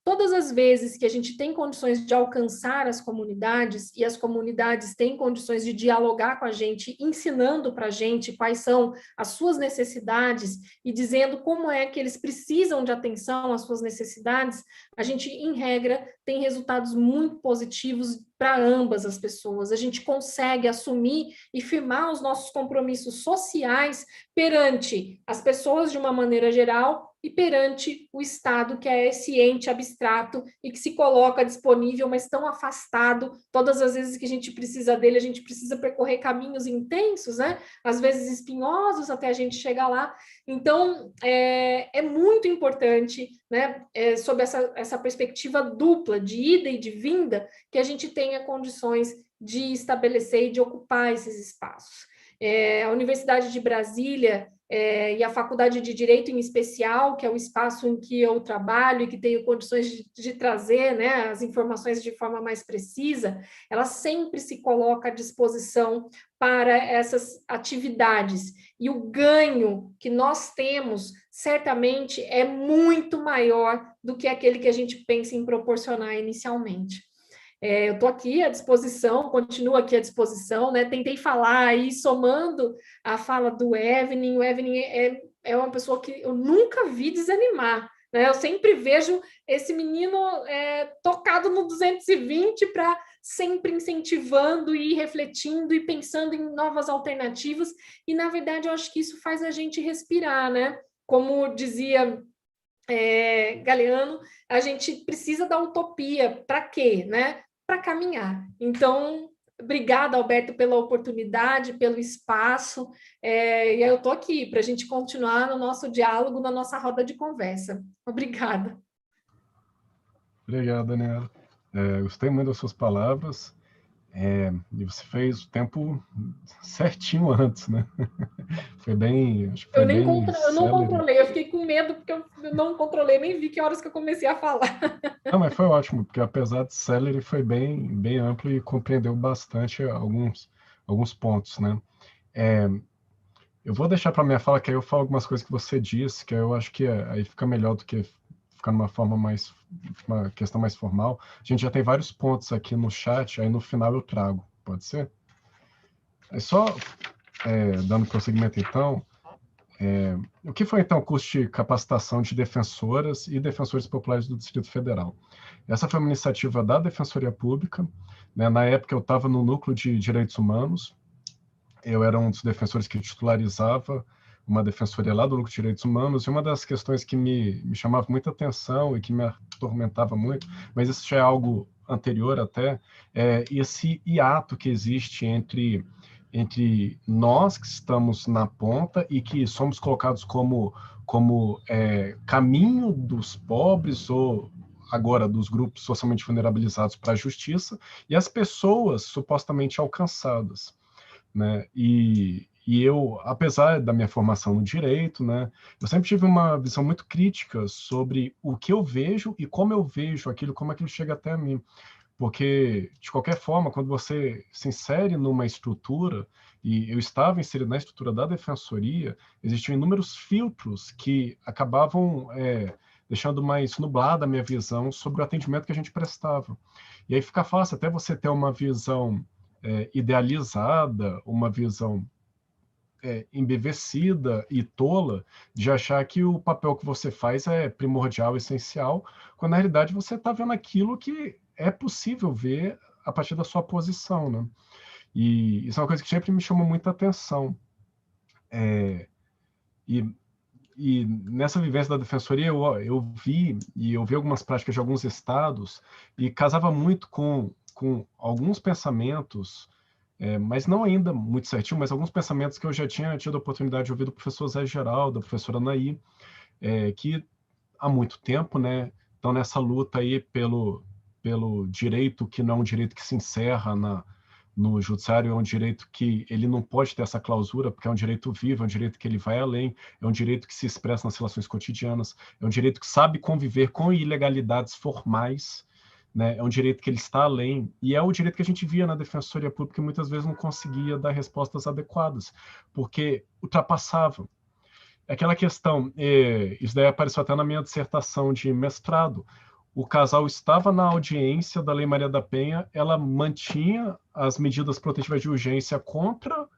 Todas as vezes que a gente tem condições de alcançar as comunidades e as comunidades têm condições de dialogar com a gente, ensinando para a gente quais são as suas necessidades e dizendo como é que eles precisam de atenção às suas necessidades, a gente, em regra, tem resultados muito positivos para ambas as pessoas. A gente consegue assumir e firmar os nossos compromissos sociais perante as pessoas de uma maneira geral e perante o Estado, que é esse ente abstrato e que se coloca disponível, mas tão afastado. Todas as vezes que a gente precisa dele, a gente precisa percorrer caminhos intensos, né? Às vezes espinhosos até a gente chegar lá. Então, é muito importante, né? Sob essa perspectiva dupla de ida e de vinda, que a gente tenha condições de estabelecer e de ocupar esses espaços. A Universidade de Brasília e a Faculdade de Direito em especial, que é o espaço em que eu trabalho e que tenho condições de trazer, né, as informações de forma mais precisa, ela sempre se coloca à disposição para essas atividades. E o ganho que nós temos, certamente, é muito maior do que aquele que a gente pensa em proporcionar inicialmente. Eu estou aqui à disposição, continuo aqui à disposição, né? Tentei falar aí, somando a fala do Evelyn. O Evelyn é uma pessoa que eu nunca vi desanimar, né? Eu sempre vejo esse menino tocado no 220 para sempre incentivando e refletindo e pensando em novas alternativas, e na verdade eu acho que isso faz a gente respirar, né? Como dizia Galeano, a gente precisa da utopia, para quê, né? Para caminhar. Então, obrigada, Alberto, pela oportunidade, pelo espaço, e eu estou aqui para a gente continuar no nosso diálogo, na nossa roda de conversa. Obrigada. Obrigado, Daniela. Gostei muito das suas palavras. E você fez o tempo certinho antes, né? Foi bem, acho que foi bem Eu não célere. controlei, eu fiquei com medo porque eu não controlei, nem vi que horas que eu comecei a falar. Não, mas foi ótimo, porque apesar de célere, foi bem amplo e compreendeu bastante alguns pontos, né? Eu vou deixar para minha fala, que aí eu falo algumas coisas que você disse, que eu acho que aí fica melhor do que ficar numa forma mais, uma questão mais formal. A gente já tem vários pontos aqui no chat, aí no final eu trago, pode ser? É só dando prosseguimento então, o que foi então o curso de capacitação de defensoras e defensores populares do Distrito Federal? Essa foi uma iniciativa da Defensoria Pública, né? Na época eu estava no núcleo de direitos humanos, eu era um dos defensores que titularizava uma defensoria lá do núcleo de direitos humanos, e uma das questões que me chamava muita atenção e que me atormentava muito, mas isso já é algo anterior até, é esse hiato que existe entre nós que estamos na ponta e que somos colocados como caminho dos pobres ou agora dos grupos socialmente vulnerabilizados para a justiça e as pessoas supostamente alcançadas, né? E eu, apesar da minha formação no direito, né, eu sempre tive uma visão muito crítica sobre o que eu vejo e como eu vejo aquilo, como aquilo chega até a mim. Porque, de qualquer forma, quando você se insere numa estrutura, e eu estava inserido na estrutura da defensoria, existiam inúmeros filtros que acabavam deixando mais nublada a minha visão sobre o atendimento que a gente prestava. E aí fica fácil até você ter uma visão idealizada, uma visão embevecida e tola de achar que o papel que você faz é primordial, essencial, quando na realidade você está vendo aquilo que é possível ver a partir da sua posição, né? E isso é uma coisa que sempre me chamou muita atenção. E nessa vivência da defensoria eu vi algumas práticas de alguns estados e casava muito com alguns pensamentos, mas não ainda muito certinho, mas alguns pensamentos que eu já tinha tido a oportunidade de ouvir do professor Zé Geraldo, da professora Anaí, que há muito tempo, né, estão nessa luta aí pelo direito que não é um direito que se encerra no judiciário, é um direito que ele não pode ter essa clausura, porque é um direito vivo, é um direito que ele vai além, é um direito que se expressa nas relações cotidianas, é um direito que sabe conviver com ilegalidades formais, né? É um direito que ele está além, e é o direito que a gente via na Defensoria Pública e muitas vezes não conseguia dar respostas adequadas, porque ultrapassava. Aquela questão, isso daí apareceu até na minha dissertação de mestrado, o casal estava na audiência da Lei Maria da Penha, ela mantinha as medidas protetivas de urgência contra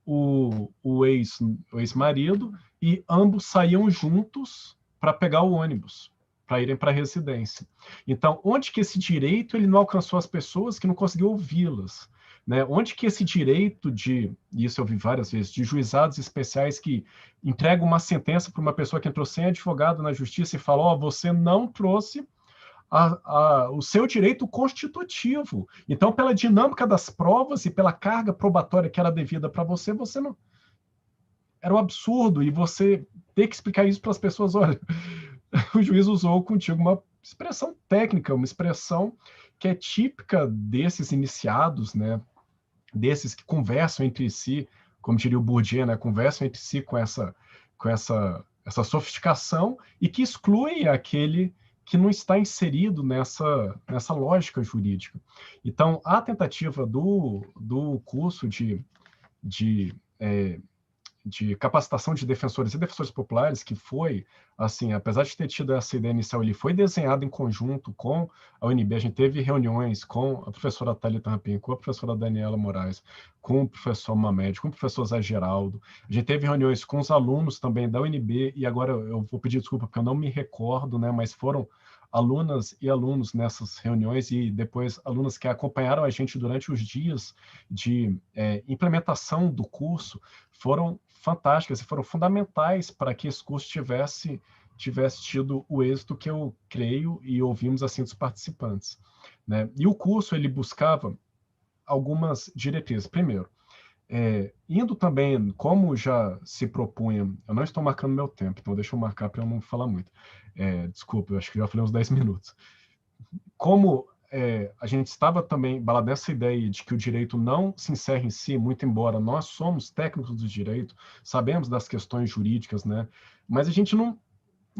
o ex-marido e ambos saíam juntos para pegar o ônibus, para irem para a residência. Então, onde que esse direito ele não alcançou as pessoas, que não conseguiu ouvi-las? Né? Onde que esse direito e isso eu vi várias vezes, de juizados especiais que entregam uma sentença para uma pessoa que entrou sem advogado na justiça e falou, você não trouxe o seu direito constitutivo. Então, pela dinâmica das provas e pela carga probatória que era devida para você, você não... Era um absurdo, e você ter que explicar isso para as pessoas, olha, o juiz usou contigo uma expressão técnica, uma expressão que é típica desses iniciados, né? Desses que conversam entre si, como diria o Bourdieu, né? Conversam entre si com essa sofisticação e que excluem aquele que não está inserido nessa lógica jurídica. Então, a tentativa do curso de capacitação de defensores e defensores populares, que foi, assim, apesar de ter tido essa ideia inicial, ele foi desenhado em conjunto com a UNB, a gente teve reuniões com a professora Thalita Rampin, com a professora Daniela Moraes, com o professor Mamed, com o professor Zé Geraldo, a gente teve reuniões com os alunos também da UNB, e agora eu vou pedir desculpa porque eu não me recordo, né, mas foram alunas e alunos nessas reuniões e depois alunas que acompanharam a gente durante os dias de implementação do curso foram fantásticas e foram fundamentais para que esse curso tivesse tido o êxito que eu creio e ouvimos assim dos participantes, né? E o curso ele buscava algumas diretrizes. Primeiro, indo também, como já se propunha, eu não estou marcando meu tempo, então deixa eu marcar para eu não falar muito. Desculpa, eu acho que já falei uns 10 minutos. Como a gente estava também embalado nessa ideia de que o direito não se encerra em si, muito embora nós somos técnicos do direito, sabemos das questões jurídicas, né? Mas a gente não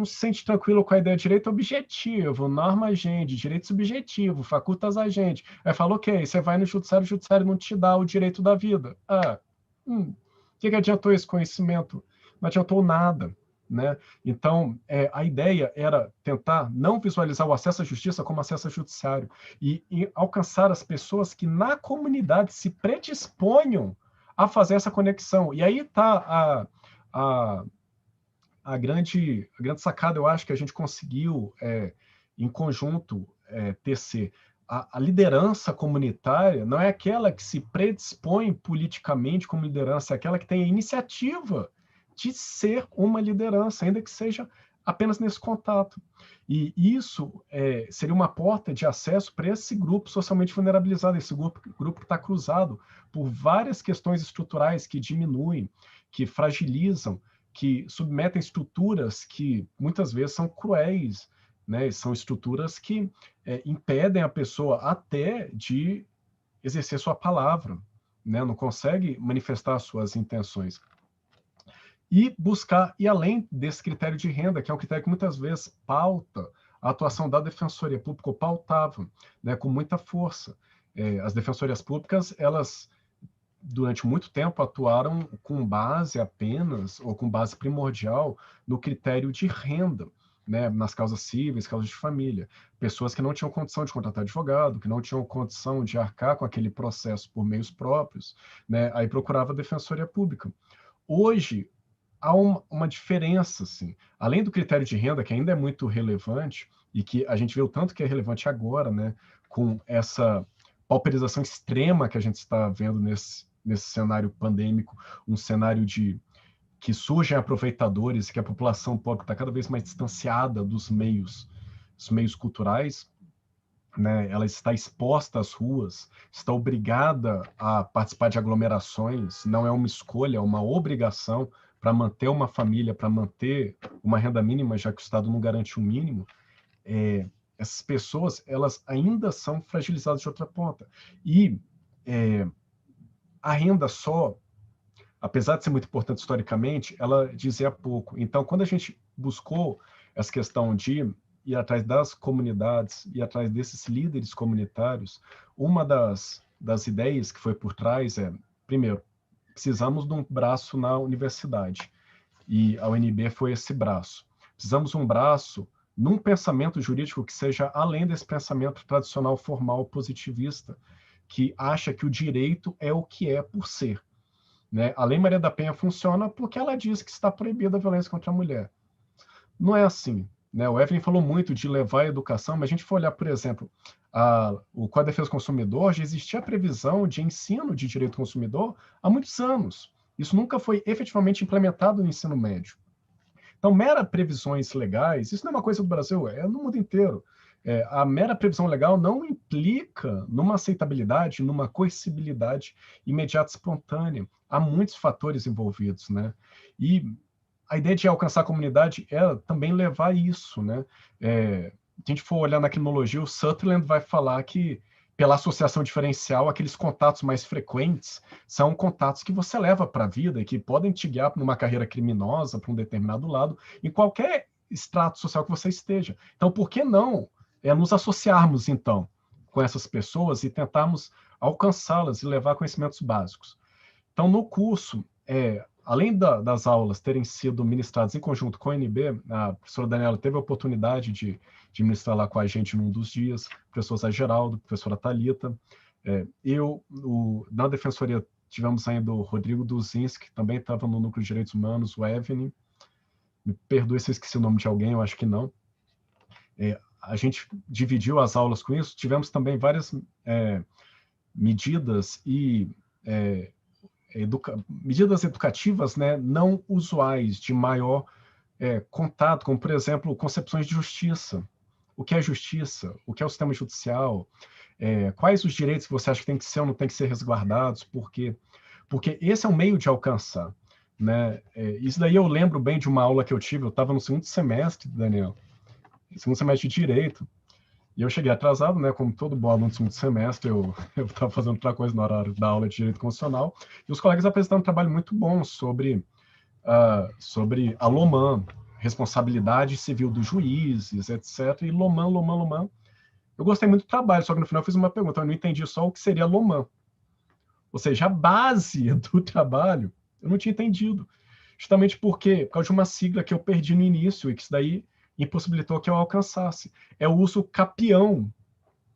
se sente tranquilo com a ideia de direito objetivo, norma agente, direito subjetivo, facultas agente. Aí fala, ok, você vai no judiciário, o judiciário não te dá o direito da vida. O que adiantou esse conhecimento? Não adiantou nada, né? Então, a ideia era tentar não visualizar o acesso à justiça como acesso ao judiciário e alcançar as pessoas que na comunidade se predisponham a fazer essa conexão. E aí está a grande sacada, eu acho, que a gente conseguiu, em conjunto, tecer. A liderança comunitária não é aquela que se predispõe politicamente como liderança, é aquela que tem a iniciativa de ser uma liderança, ainda que seja apenas nesse contato. E isso seria uma porta de acesso para esse grupo socialmente vulnerabilizado, esse grupo que está cruzado por várias questões estruturais que diminuem, que fragilizam, que submetem estruturas que muitas vezes são cruéis, né? São estruturas que impedem a pessoa até de exercer sua palavra, né? Não consegue manifestar suas intenções. E buscar ir além desse critério de renda, que é um critério que muitas vezes pauta a atuação da Defensoria Pública, ou pautava, né, com muita força. As defensorias públicas, elas durante muito tempo atuaram com base apenas, ou com base primordial, no critério de renda, né, nas causas cíveis, causas de família. Pessoas que não tinham condição de contratar advogado, que não tinham condição de arcar com aquele processo por meios próprios, né, aí procurava a Defensoria Pública. Hoje, há uma diferença, assim. Além do critério de renda, que ainda é muito relevante, e que a gente vê o tanto que é relevante agora, né, com essa pauperização extrema que a gente está vendo nesse cenário pandêmico, um cenário que surgem aproveitadores, que a população pobre está cada vez mais distanciada dos meios culturais, né? Ela está exposta às ruas, está obrigada a participar de aglomerações, não é uma escolha, é uma obrigação para manter uma família, para manter uma renda mínima, já que o Estado não garante um mínimo. Essas pessoas, elas ainda são fragilizadas de outra ponta. E a renda só, apesar de ser muito importante historicamente, ela dizia pouco. Então, quando a gente buscou essa questão de ir atrás das comunidades, ir atrás desses líderes comunitários, uma das ideias que foi por trás primeiro, precisamos de um braço na universidade, e a UNB foi esse braço. Precisamos de um braço num pensamento jurídico que seja além desse pensamento tradicional, formal, positivista, que acha que o direito é o que é por ser, né? A Lei Maria da Penha funciona porque ela diz que está proibida a violência contra a mulher. Não é assim, né? O Evelyn falou muito de levar a educação, mas a gente for olhar, por exemplo, o Código de Defesa do Consumidor, já existia a previsão de ensino de direito do consumidor há muitos anos. Isso nunca foi efetivamente implementado no ensino médio. Então, mera previsões legais, isso não é uma coisa do Brasil, é no mundo inteiro. A mera previsão legal não implica numa aceitabilidade, numa coercibilidade imediata e espontânea. Há muitos fatores envolvidos, né? E a ideia de alcançar a comunidade é também levar isso, né? Se a gente for olhar na criminologia, o Sutherland vai falar que, pela associação diferencial, aqueles contatos mais frequentes são contatos que você leva para a vida e que podem te guiar para uma carreira criminosa, para um determinado lado, em qualquer extrato social que você esteja. Então, por que não nos associarmos, então, com essas pessoas e tentarmos alcançá-las e levar conhecimentos básicos? Então, no curso, além das aulas terem sido ministradas em conjunto com a UNB, a professora Daniela teve a oportunidade de ministrar lá com a gente num dos dias, o professor Zé Geraldo, a professora Thalita, na Defensoria tivemos ainda o Rodrigo Duzinski, que também estava no Núcleo de Direitos Humanos, o Evelyn, me perdoe se eu esqueci o nome de alguém, eu acho que não. a gente dividiu as aulas com isso. Tivemos também várias medidas e medidas educativas, né, não usuais, de maior contato, como, por exemplo, concepções de justiça. O que é justiça? O que é o sistema judicial? Quais os direitos que você acha que tem que ser ou não tem que ser resguardados? Por quê? Porque esse é um meio de alcançar, né? Isso daí eu lembro bem de uma aula que eu tive, eu estava no segundo semestre, Daniel, segundo semestre de Direito, e eu cheguei atrasado, né? Como todo bom aluno do segundo semestre, eu estava fazendo outra coisa no horário da aula de Direito Constitucional, e os colegas apresentaram um trabalho muito bom sobre a LOMAN, responsabilidade civil dos juízes, etc. E LOMAN. Eu gostei muito do trabalho, só que no final eu fiz uma pergunta, eu não entendi só o que seria LOMAN. Ou seja, a base do trabalho eu não tinha entendido. Justamente por causa de uma sigla que eu perdi no início e que isso daí impossibilitou que eu alcançasse. É o uso capião,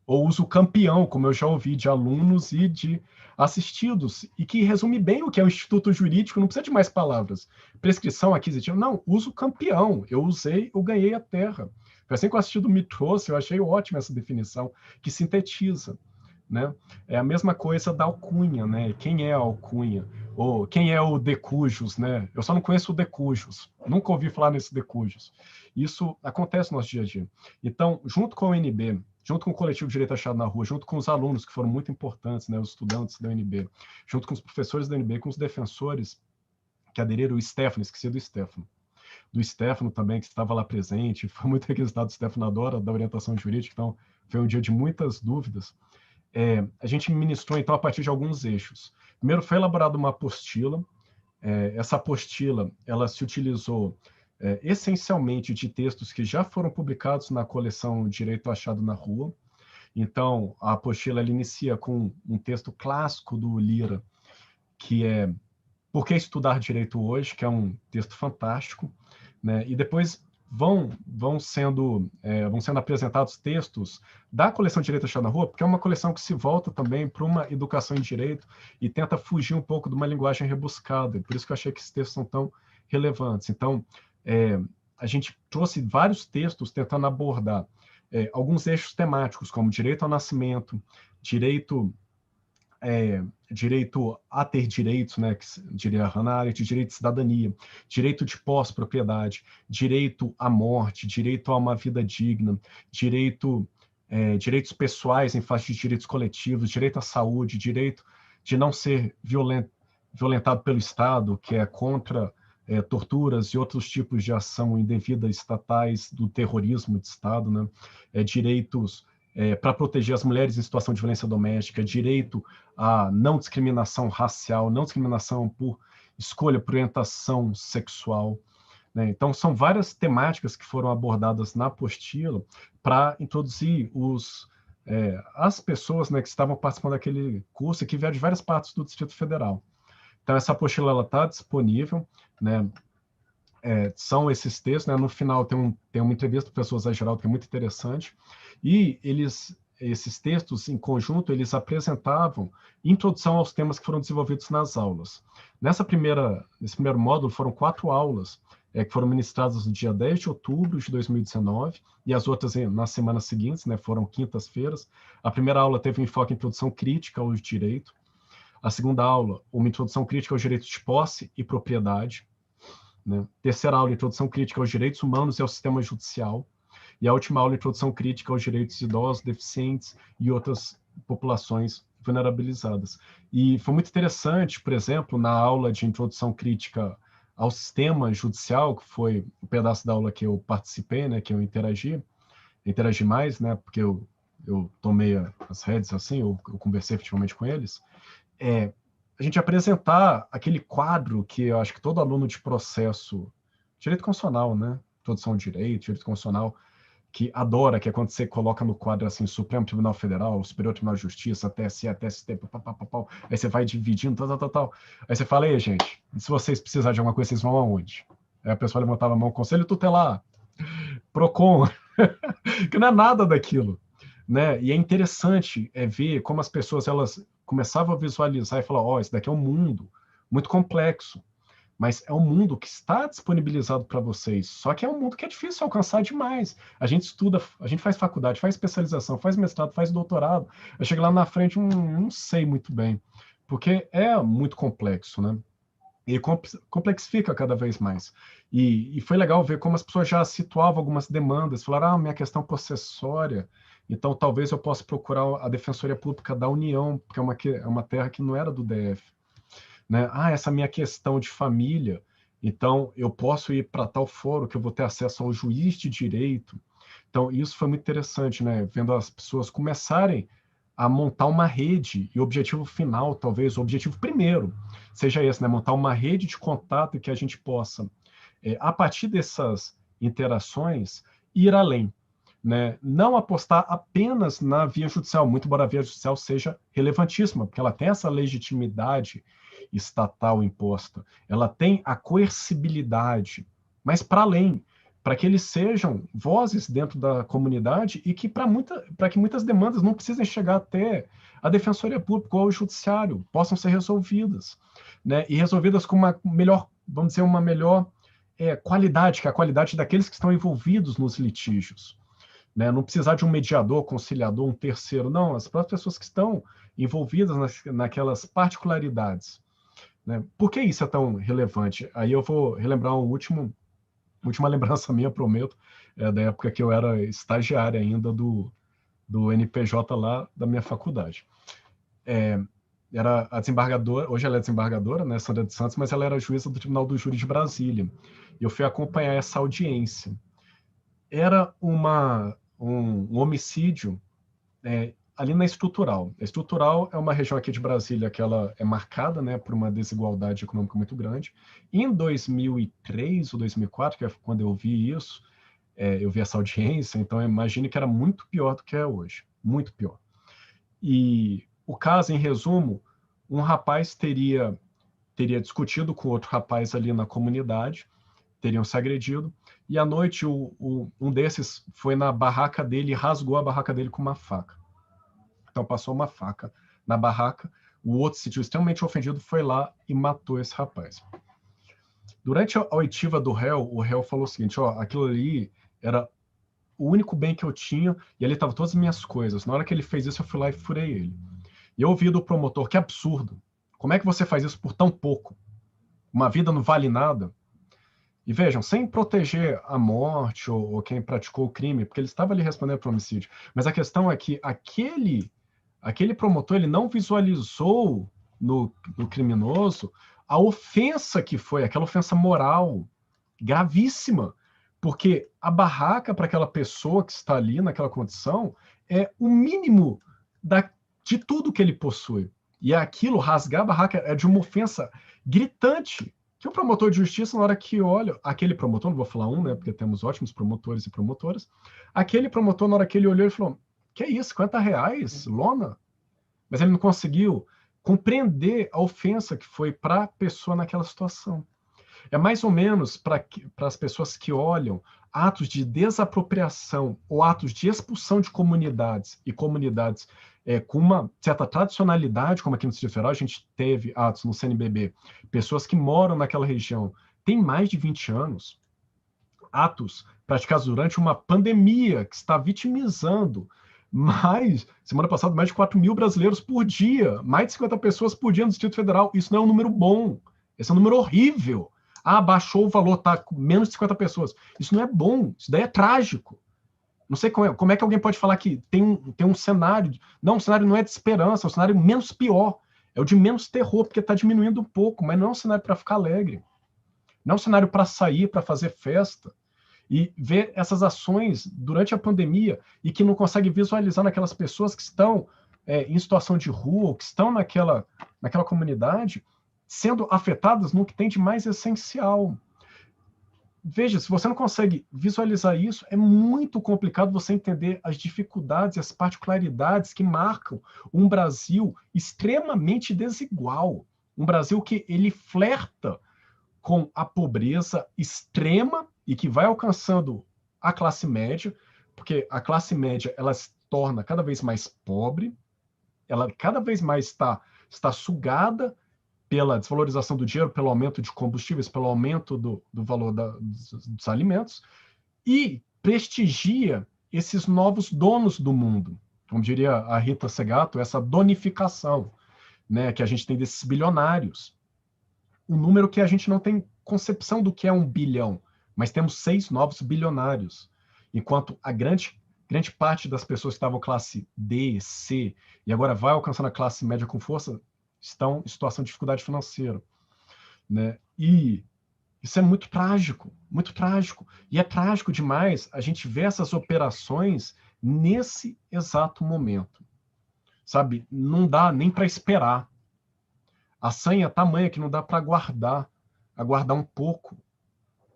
ou uso campeão, como eu já ouvi de alunos e de assistidos, e que resume bem o que é o Instituto Jurídico, não precisa de mais palavras. Prescrição aquisitiva, não, uso campeão. Eu usei, eu ganhei a terra. Foi assim que o assistido me trouxe, eu achei ótima essa definição, que sintetiza. Né? É a mesma coisa da alcunha, né? Quem é a alcunha? Ou quem é o decujus, né? Eu só não conheço o decujus, nunca ouvi falar nesse decujus. Isso acontece no nosso dia a dia. Então, junto com o UNB, junto com o coletivo de Direito Achado na Rua, junto com os alunos que foram muito importantes, né? Os estudantes da UNB, junto com os professores da UNB, com os defensores que aderiram, o Stefano, esqueci do Stefano também, que estava lá presente, foi muito requisitado, o Stefano adora da orientação jurídica, então foi um dia de muitas dúvidas. A gente ministrou, então, a partir de alguns eixos. Primeiro, foi elaborada uma apostila. Essa apostila, ela se utilizou essencialmente de textos que já foram publicados na coleção Direito Achado na Rua. Então, a apostila ela inicia com um texto clássico do Lira, que é Por que Estudar Direito Hoje?, que é um texto fantástico, né? E depois vão sendo apresentados textos da coleção Direito Achado na Rua, porque é uma coleção que se volta também para uma educação em direito e tenta fugir um pouco de uma linguagem rebuscada. Por isso que eu achei que esses textos são tão relevantes. Então, a gente trouxe vários textos tentando abordar alguns eixos temáticos, como direito ao nascimento, direito a ter direitos, né, que diria Hannah Arendt, direito de cidadania, direito de pós-propriedade, direito à morte, direito a uma vida digna, direitos pessoais em face de direitos coletivos, direito à saúde, direito de não ser violentado pelo Estado, que é contra torturas e outros tipos de ação indevida estatais do terrorismo de Estado, né? Direitos para proteger as mulheres em situação de violência doméstica, direito à não discriminação racial, não discriminação por escolha, por orientação sexual, né? Então, são várias temáticas que foram abordadas na apostila para introduzir as pessoas, né, que estavam participando daquele curso e que vieram de várias partes do Distrito Federal. Então, essa apostila está disponível, né? São esses textos, né? No final tem uma entrevista do professor Zé Geraldo, que é muito interessante, e esses textos, em conjunto, eles apresentavam introdução aos temas que foram desenvolvidos nas aulas. Nesse primeiro módulo, foram 4 aulas, que foram ministradas no dia 10 de outubro de 2019, e as outras nas semanas seguintes, né? Foram quintas-feiras. A primeira aula teve um enfoque em introdução crítica ao direito. A segunda aula, uma introdução crítica aos direitos de posse e propriedade. Né? Terceira aula, introdução crítica aos direitos humanos e ao sistema judicial. E a última aula, introdução crítica aos direitos de idosos, deficientes e outras populações vulnerabilizadas. E foi muito interessante, por exemplo, na aula de introdução crítica ao sistema judicial, que foi o pedaço da aula que eu participei, né, que eu interagi mais, né, porque eu tomei as rédeas assim, eu conversei efetivamente com eles, a gente apresentar aquele quadro que eu acho que todo aluno de processo, direito constitucional, né? Introdução ao direito constitucional, que adora, que é quando você coloca no quadro assim, Supremo Tribunal Federal, Superior Tribunal de Justiça, TSE, TST, aí você vai dividindo, tal. Aí você fala, ei, gente, se vocês precisarem de alguma coisa, vocês vão aonde? Aí a pessoa levantava a mão, Conselho Tutelar, PROCON, que não é nada daquilo, né? E é interessante ver como as pessoas, elas começavam a visualizar e falar, esse daqui é um mundo muito complexo, mas é um mundo que está disponibilizado para vocês. Só que é um mundo que é difícil alcançar demais. A gente estuda, a gente faz faculdade, faz especialização, faz mestrado, faz doutorado. Eu chego lá na frente, não sei muito bem, porque é muito complexo, né? E complexifica cada vez mais. E foi legal ver como as pessoas já situavam algumas demandas, falaram, minha questão possessória, então talvez eu possa procurar a Defensoria Pública da União, porque é uma terra que não era do DF. Né? Essa minha questão de família, então eu posso ir para tal fórum que eu vou ter acesso ao juiz de direito. Então isso foi muito interessante, né? Vendo as pessoas começarem a montar uma rede, e o objetivo final, talvez, o objetivo primeiro, seja esse, né? Montar uma rede de contato que a gente possa, a partir dessas interações, ir além. Né? Não apostar apenas na via judicial, muito embora a via judicial seja relevantíssima, porque ela tem essa legitimidade estatal imposta, ela tem a coercibilidade, mas para além, para que eles sejam vozes dentro da comunidade e que para que muitas demandas não precisem chegar até a Defensoria Pública ou o Judiciário, possam ser resolvidas, né? E resolvidas com uma melhor, vamos dizer, uma melhor qualidade, que é a qualidade daqueles que estão envolvidos nos litígios. Né? Não precisar de um mediador, conciliador, um terceiro, não, as próprias pessoas que estão envolvidas naquelas particularidades. Né? Por que isso é tão relevante? Aí eu vou relembrar última lembrança minha, prometo, da época que eu era estagiário ainda do NPJ lá da minha faculdade. Era a desembargadora, hoje ela é desembargadora, né, Sandra de Santos, mas ela era juíza do Tribunal do Júri de Brasília. E eu fui acompanhar essa audiência. Era um homicídio ali na Estrutural. A Estrutural é uma região aqui de Brasília que ela é marcada, né, por uma desigualdade econômica muito grande. E em 2003 ou 2004, que é quando eu vi isso, eu vi essa audiência, então eu imagino que era muito pior do que é hoje. Muito pior. E o caso, em resumo, um rapaz teria discutido com outro rapaz ali na comunidade, teriam se agredido, e à noite um desses foi na barraca dele e rasgou a barraca dele com uma faca. Então passou uma faca na barraca, o outro se sentiu extremamente ofendido, foi lá e matou esse rapaz. Durante a oitiva do réu, o réu falou o seguinte, aquilo ali era o único bem que eu tinha, e ali estavam todas as minhas coisas. Na hora que ele fez isso, eu fui lá e furei ele. E eu ouvi do promotor, que absurdo, como é que você faz isso por tão pouco? Uma vida não vale nada? E vejam, sem proteger a morte ou quem praticou o crime, porque ele estava ali respondendo por homicídio. Mas a questão é que aquele promotor ele não visualizou no criminoso a ofensa que foi, aquela ofensa moral gravíssima. Porque a barraca para aquela pessoa que está ali naquela condição é o mínimo de tudo que ele possui. E aquilo, rasgar a barraca, é de uma ofensa gritante. Que o promotor de justiça, na hora que olha, aquele promotor, não vou falar né, porque temos ótimos promotores e promotoras, aquele promotor, na hora que ele olhou, ele falou, que é isso, R$50, lona? Mas ele não conseguiu compreender a ofensa que foi para a pessoa naquela situação. É mais ou menos para as pessoas que olham atos de desapropriação ou atos de expulsão de comunidades e comunidades com uma certa tradicionalidade, como aqui no Distrito Federal, a gente teve atos no CNBB, pessoas que moram naquela região têm mais de 20 anos, atos praticados durante uma pandemia que está vitimizando semana passada, mais de 4 mil brasileiros por dia, mais de 50 pessoas por dia no Distrito Federal. Isso não é um número bom, esse é um número horrível. Baixou o valor, tá com menos de 50 pessoas. Isso não é bom, isso daí é trágico. Não sei como é que alguém pode falar que tem um cenário... Não, o cenário não é de esperança, é um cenário menos pior. É o de menos terror, porque está diminuindo um pouco, mas não é um cenário para ficar alegre. Não é um cenário para sair, para fazer festa. E ver essas ações durante a pandemia e que não consegue visualizar naquelas pessoas que estão em situação de rua, que estão naquela comunidade, sendo afetadas no que tem de mais essencial. Veja, se você não consegue visualizar isso, é muito complicado você entender as dificuldades e as particularidades que marcam um Brasil extremamente desigual. Um Brasil que ele flerta com a pobreza extrema e que vai alcançando a classe média, porque a classe média ela se torna cada vez mais pobre, ela cada vez mais está sugada pela desvalorização do dinheiro, pelo aumento de combustíveis, pelo aumento do valor dos alimentos, e prestigia esses novos donos do mundo, como diria a Rita Segato, essa donificação, né, que a gente tem desses bilionários. Um número que a gente não tem concepção do que é 1 bilhão, mas temos 6 novos bilionários, enquanto a grande parte das pessoas que estavam classe D, C, e agora vai alcançando a classe média com força, estão em situação de dificuldade financeira, né? E isso é muito trágico, muito trágico. E é trágico demais a gente ver essas operações nesse exato momento. Sabe? Não dá nem para esperar. A sanha é tamanha que não dá para aguardar um pouco.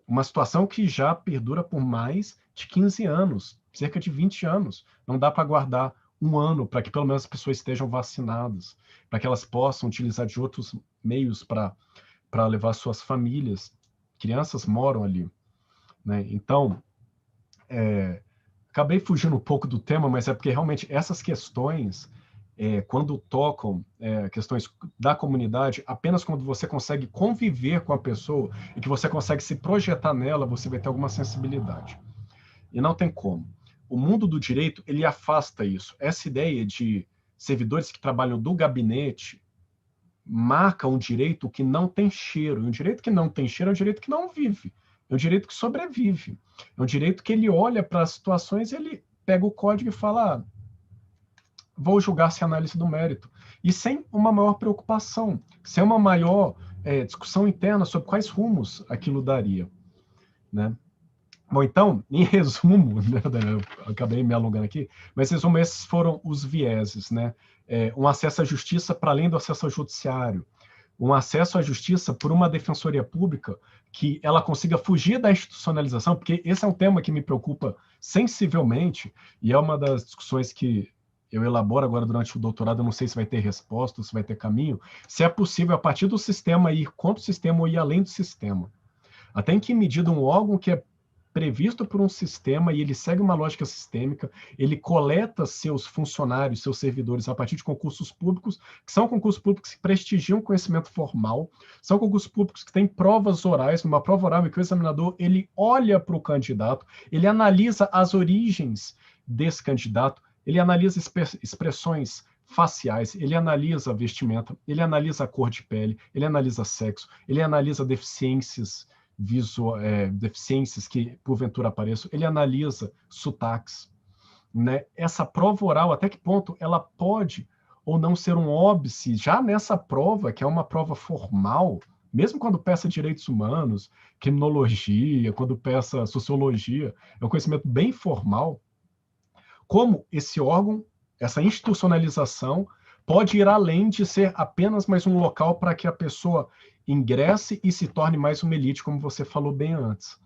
Uma situação que já perdura por mais de 15 anos, cerca de 20 anos. Não dá para aguardar um ano para que pelo menos as pessoas estejam vacinadas, para que elas possam utilizar de outros meios para levar suas famílias. Crianças moram ali, né? Então, acabei fugindo um pouco do tema, mas é porque realmente essas questões, quando tocam questões da comunidade, apenas quando você consegue conviver com a pessoa e que você consegue se projetar nela, você vai ter alguma sensibilidade. E não tem como. O mundo do direito, ele afasta isso. Essa ideia de servidores que trabalham do gabinete marca um direito que não tem cheiro. E um direito que não tem cheiro é um direito que não vive. É um direito que sobrevive. É um direito que ele olha para as situações, ele pega o código e fala, vou julgar sem análise do mérito. E sem uma maior preocupação, sem uma maior discussão interna sobre quais rumos aquilo daria, né? Bom, então, em resumo, né, Daniel, eu acabei me alongando aqui, mas em resumo, esses foram os vieses, né? Um acesso à justiça para além do acesso ao judiciário, um acesso à justiça por uma defensoria pública que ela consiga fugir da institucionalização, porque esse é um tema que me preocupa sensivelmente, e é uma das discussões que eu elaboro agora durante o doutorado, eu não sei se vai ter resposta, se vai ter caminho, se é possível, a partir do sistema, ir contra o sistema ou ir além do sistema. Até em que medida um órgão que é previsto por um sistema e ele segue uma lógica sistêmica, ele coleta seus funcionários, seus servidores a partir de concursos públicos, que são concursos públicos que prestigiam conhecimento formal, são concursos públicos que têm provas orais, numa prova oral em que o examinador ele olha para o candidato, ele analisa as origens desse candidato, ele analisa expressões faciais, ele analisa a vestimenta, ele analisa a cor de pele, ele analisa sexo, ele analisa deficiências deficiências que porventura apareçam, ele analisa sotaques, né? Essa prova oral, até que ponto ela pode ou não ser um óbice, já nessa prova, que é uma prova formal, mesmo quando peça direitos humanos, criminologia, quando peça sociologia, é um conhecimento bem formal, como esse órgão, essa institucionalização, pode ir além de ser apenas mais um local para que a pessoa ingresse e se torne mais uma elite, como você falou bem antes,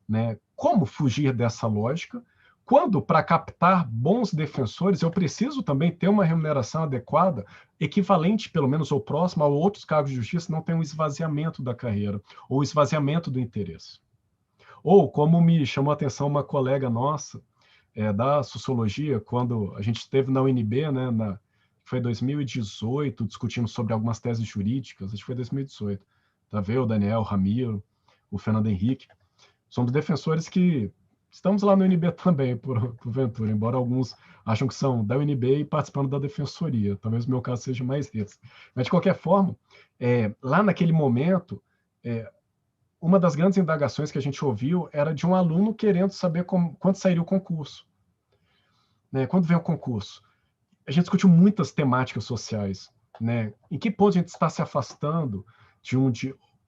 né? Como fugir dessa lógica? Quando, para captar bons defensores, eu preciso também ter uma remuneração adequada, equivalente, pelo menos, ou próxima a outros cargos de justiça, não tem um esvaziamento da carreira, ou esvaziamento do interesse. Ou, como me chamou a atenção uma colega nossa, da sociologia, quando a gente esteve na UNB, né, foi 2018, discutindo sobre algumas teses jurídicas, acho que foi 2018. Tá vendo? O Daniel, o Ramiro, o Fernando Henrique. Somos defensores que estamos lá no UNB também, porventura, embora alguns acham que são da UNB e participando da defensoria. Talvez o meu caso seja mais esse. Mas, de qualquer forma, lá naquele momento, uma das grandes indagações que a gente ouviu era de um aluno querendo saber quando sairia o concurso. Né? Quando vem o concurso? A gente discutiu muitas temáticas sociais, né? Em que ponto a gente está se afastando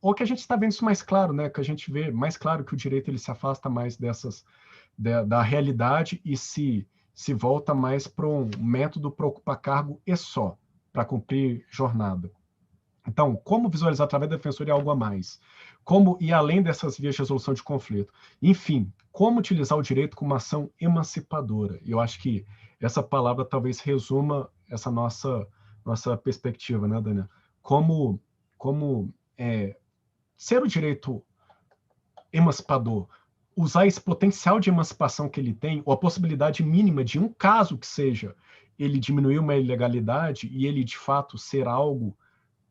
ou que a gente está vendo isso mais claro, né? Que a gente vê mais claro que o direito ele se afasta mais da realidade e se volta mais para um método para ocupar cargo e só, para cumprir jornada. Então, como visualizar através da defensoria algo a mais? Como ir além dessas vias de resolução de conflito? Enfim, como utilizar o direito como uma ação emancipadora? E eu acho que essa palavra talvez resuma essa nossa perspectiva, né, Daniel? Como ser o direito emancipador, usar esse potencial de emancipação que ele tem, ou a possibilidade mínima de um caso que seja, ele diminuir uma ilegalidade e ele, de fato, ser algo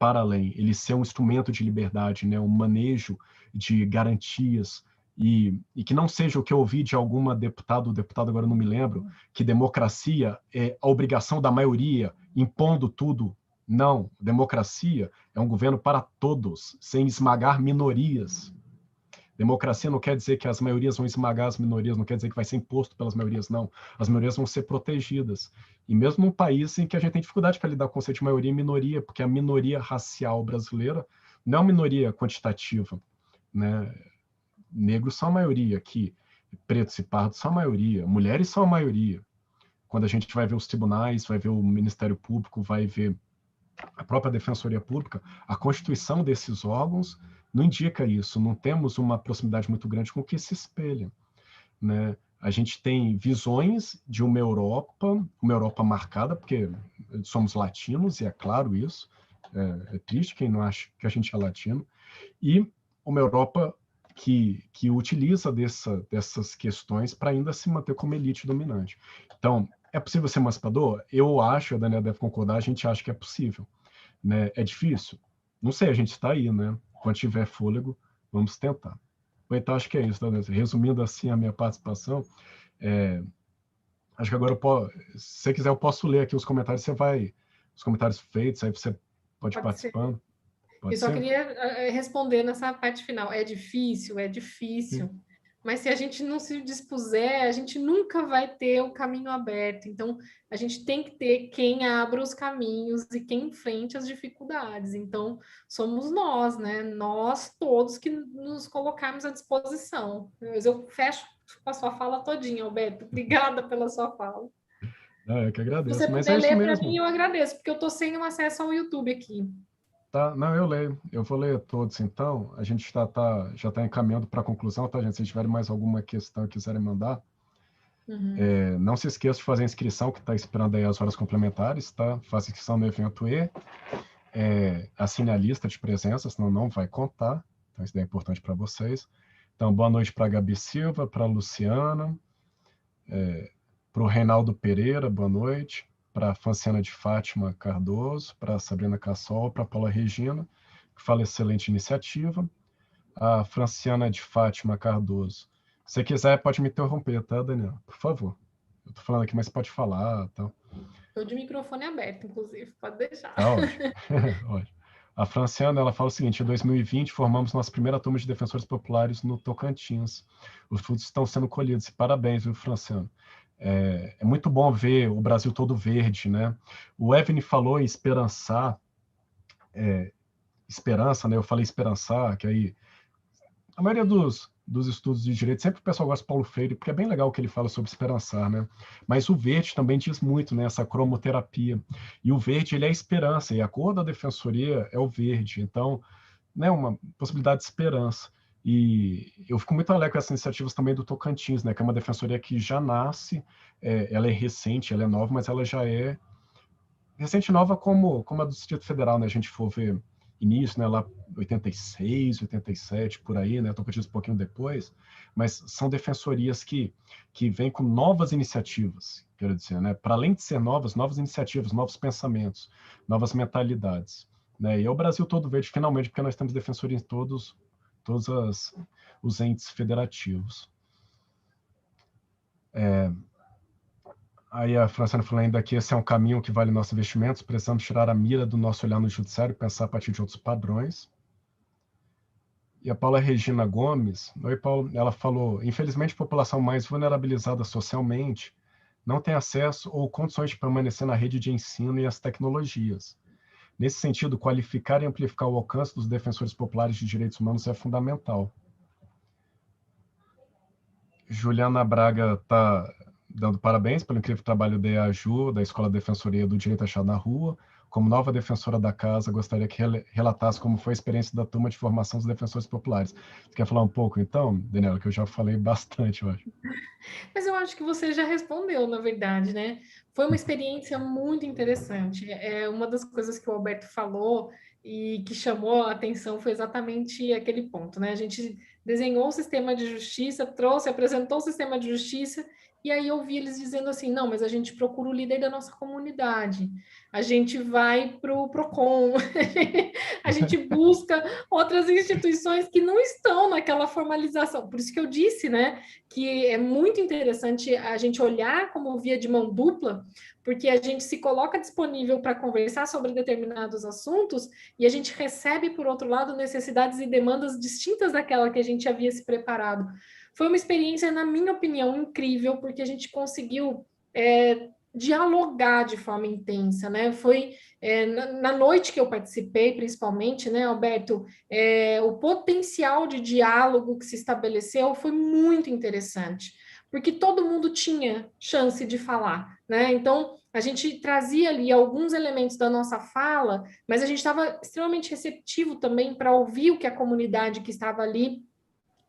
para além, ele ser um instrumento de liberdade, né? Um manejo de garantias, e que não seja o que eu ouvi de alguma deputada, ou deputado agora não me lembro, que democracia é a obrigação da maioria, impondo tudo. Não, democracia é um governo para todos, sem esmagar minorias. Democracia não quer dizer que as maiorias vão esmagar as minorias, não quer dizer que vai ser imposto pelas maiorias, não. As maiorias vão ser protegidas. E mesmo num país em que a gente tem dificuldade para lidar com o conceito de maioria e minoria, porque a minoria racial brasileira não é uma minoria quantitativa, né? Negros são a maioria aqui, pretos e pardos são a maioria, mulheres são a maioria. Quando a gente vai ver os tribunais, vai ver o Ministério Público, vai ver a própria Defensoria Pública, a constituição desses órgãos não indica isso, não temos uma proximidade muito grande com o que se espelha, né? A gente tem visões de uma Europa marcada, porque somos latinos, e é claro isso, é triste quem não acha que a gente é latino, e uma Europa que utiliza dessas questões para ainda se manter como elite dominante. Então, é possível ser emancipador? Eu acho, a Daniela deve concordar, a gente acha que é possível, né? É difícil? Não sei, a gente está aí, né? Quando tiver fôlego, vamos tentar. Então, acho que é isso, Daniela. Resumindo assim a minha participação, acho que agora, se você quiser, eu posso ler aqui os comentários, os comentários feitos, aí você pode ir participando. Eu só queria responder nessa parte final. É difícil, é difícil. Sim. Mas se a gente não se dispuser, a gente nunca vai ter o caminho aberto. Então, a gente tem que ter quem abra os caminhos e quem enfrente as dificuldades. Então, somos nós, né? Nós todos que nos colocarmos à disposição. Eu fecho com a sua fala todinha, Alberto. Obrigada pela sua fala. Eu que agradeço. Se você puder ler para mim, eu agradeço, porque eu estou sem um acesso ao YouTube aqui. Tá, não, eu leio. Eu vou ler todos, então. A gente já está encaminhando para a conclusão, tá, gente? Se tiverem mais alguma questão que quiserem mandar, não se esqueça de fazer a inscrição, que está esperando aí as horas complementares, tá? Faça inscrição no evento assine a lista de presença, senão não vai contar. Então, isso é importante para vocês. Então, boa noite para a Gabi Silva, para a Luciana, para o Reinaldo Pereira, boa noite. Para a Franciana de Fátima Cardoso, para a Sabrina Cassol, para a Paula Regina, que fala excelente iniciativa. A Franciana de Fátima Cardoso. Se você quiser, pode me interromper, tá, Daniel? Por favor. Eu estou falando aqui, mas pode falar. Tá? Estou de microfone aberto, inclusive, pode deixar. Tá ótimo. Ótimo. A Franciana, ela fala o seguinte: em 2020, formamos nossa primeira turma de defensores populares no Tocantins. Os frutos estão sendo colhidos. Parabéns, viu, Franciana? É muito bom ver o Brasil todo verde, né? O Evany falou em esperançar, esperança, né? Eu falei esperançar, que aí a maioria dos estudos de direito, sempre o pessoal gosta de Paulo Freire, porque é bem legal o que ele fala sobre esperançar, né? Mas o verde também diz muito, né? Essa cromoterapia. E o verde, ele é a esperança, e a cor da defensoria é o verde. Então, né, uma possibilidade de esperança. E eu fico muito alegre com essas iniciativas também do Tocantins, né, que é uma defensoria que já nasce, ela é recente, ela é nova, mas ela já é recente e nova como a do Distrito Federal, né, a gente for ver início, né, lá 86, 87, por aí, né, Tocantins um pouquinho depois, mas são defensorias que vêm com novas iniciativas, quero dizer, né, para além de ser novas iniciativas, novos pensamentos, novas mentalidades. Né, e é o Brasil todo verde, finalmente, porque nós temos defensoria em todos os entes federativos. Aí a Franciana falou ainda que esse é um caminho que vale nossos investimentos, precisamos tirar a mira do nosso olhar no judiciário e pensar a partir de outros padrões. E a Paula Regina Gomes, oi Paulo, ela falou, infelizmente a população mais vulnerabilizada socialmente não tem acesso ou condições de permanecer na rede de ensino e as tecnologias. Nesse sentido, qualificar e amplificar o alcance dos defensores populares de direitos humanos é fundamental. Juliana Braga está dando parabéns pelo incrível trabalho da EAJU, da Escola de Defensoria do Direito Achado na Rua. Como nova defensora da casa, gostaria que relatasse como foi a experiência da turma de formação dos defensores populares. Você quer falar um pouco, então, Daniela, que eu já falei bastante, eu acho. Mas eu acho que você já respondeu, na verdade, né? Foi uma experiência muito interessante. Uma das coisas que o Alberto falou e que chamou a atenção foi exatamente aquele ponto, né? A gente desenhou o sistema de justiça, apresentou o sistema de justiça, e aí eu vi eles dizendo assim: não, mas a gente procura o líder da nossa comunidade, a gente vai para o PROCON, a gente busca outras instituições que não estão naquela formalização. Por isso que eu disse, né, que é muito interessante a gente olhar como via de mão dupla, porque a gente se coloca disponível para conversar sobre determinados assuntos e a gente recebe, por outro lado, necessidades e demandas distintas daquela que a gente havia se preparado. Foi uma experiência, na minha opinião, incrível, porque a gente conseguiu dialogar de forma intensa, né? Foi na noite que eu participei, principalmente, né, Alberto, o potencial de diálogo que se estabeleceu foi muito interessante, porque todo mundo tinha chance de falar, né? Então, a gente trazia ali alguns elementos da nossa fala, mas a gente estava extremamente receptivo também para ouvir o que a comunidade que estava ali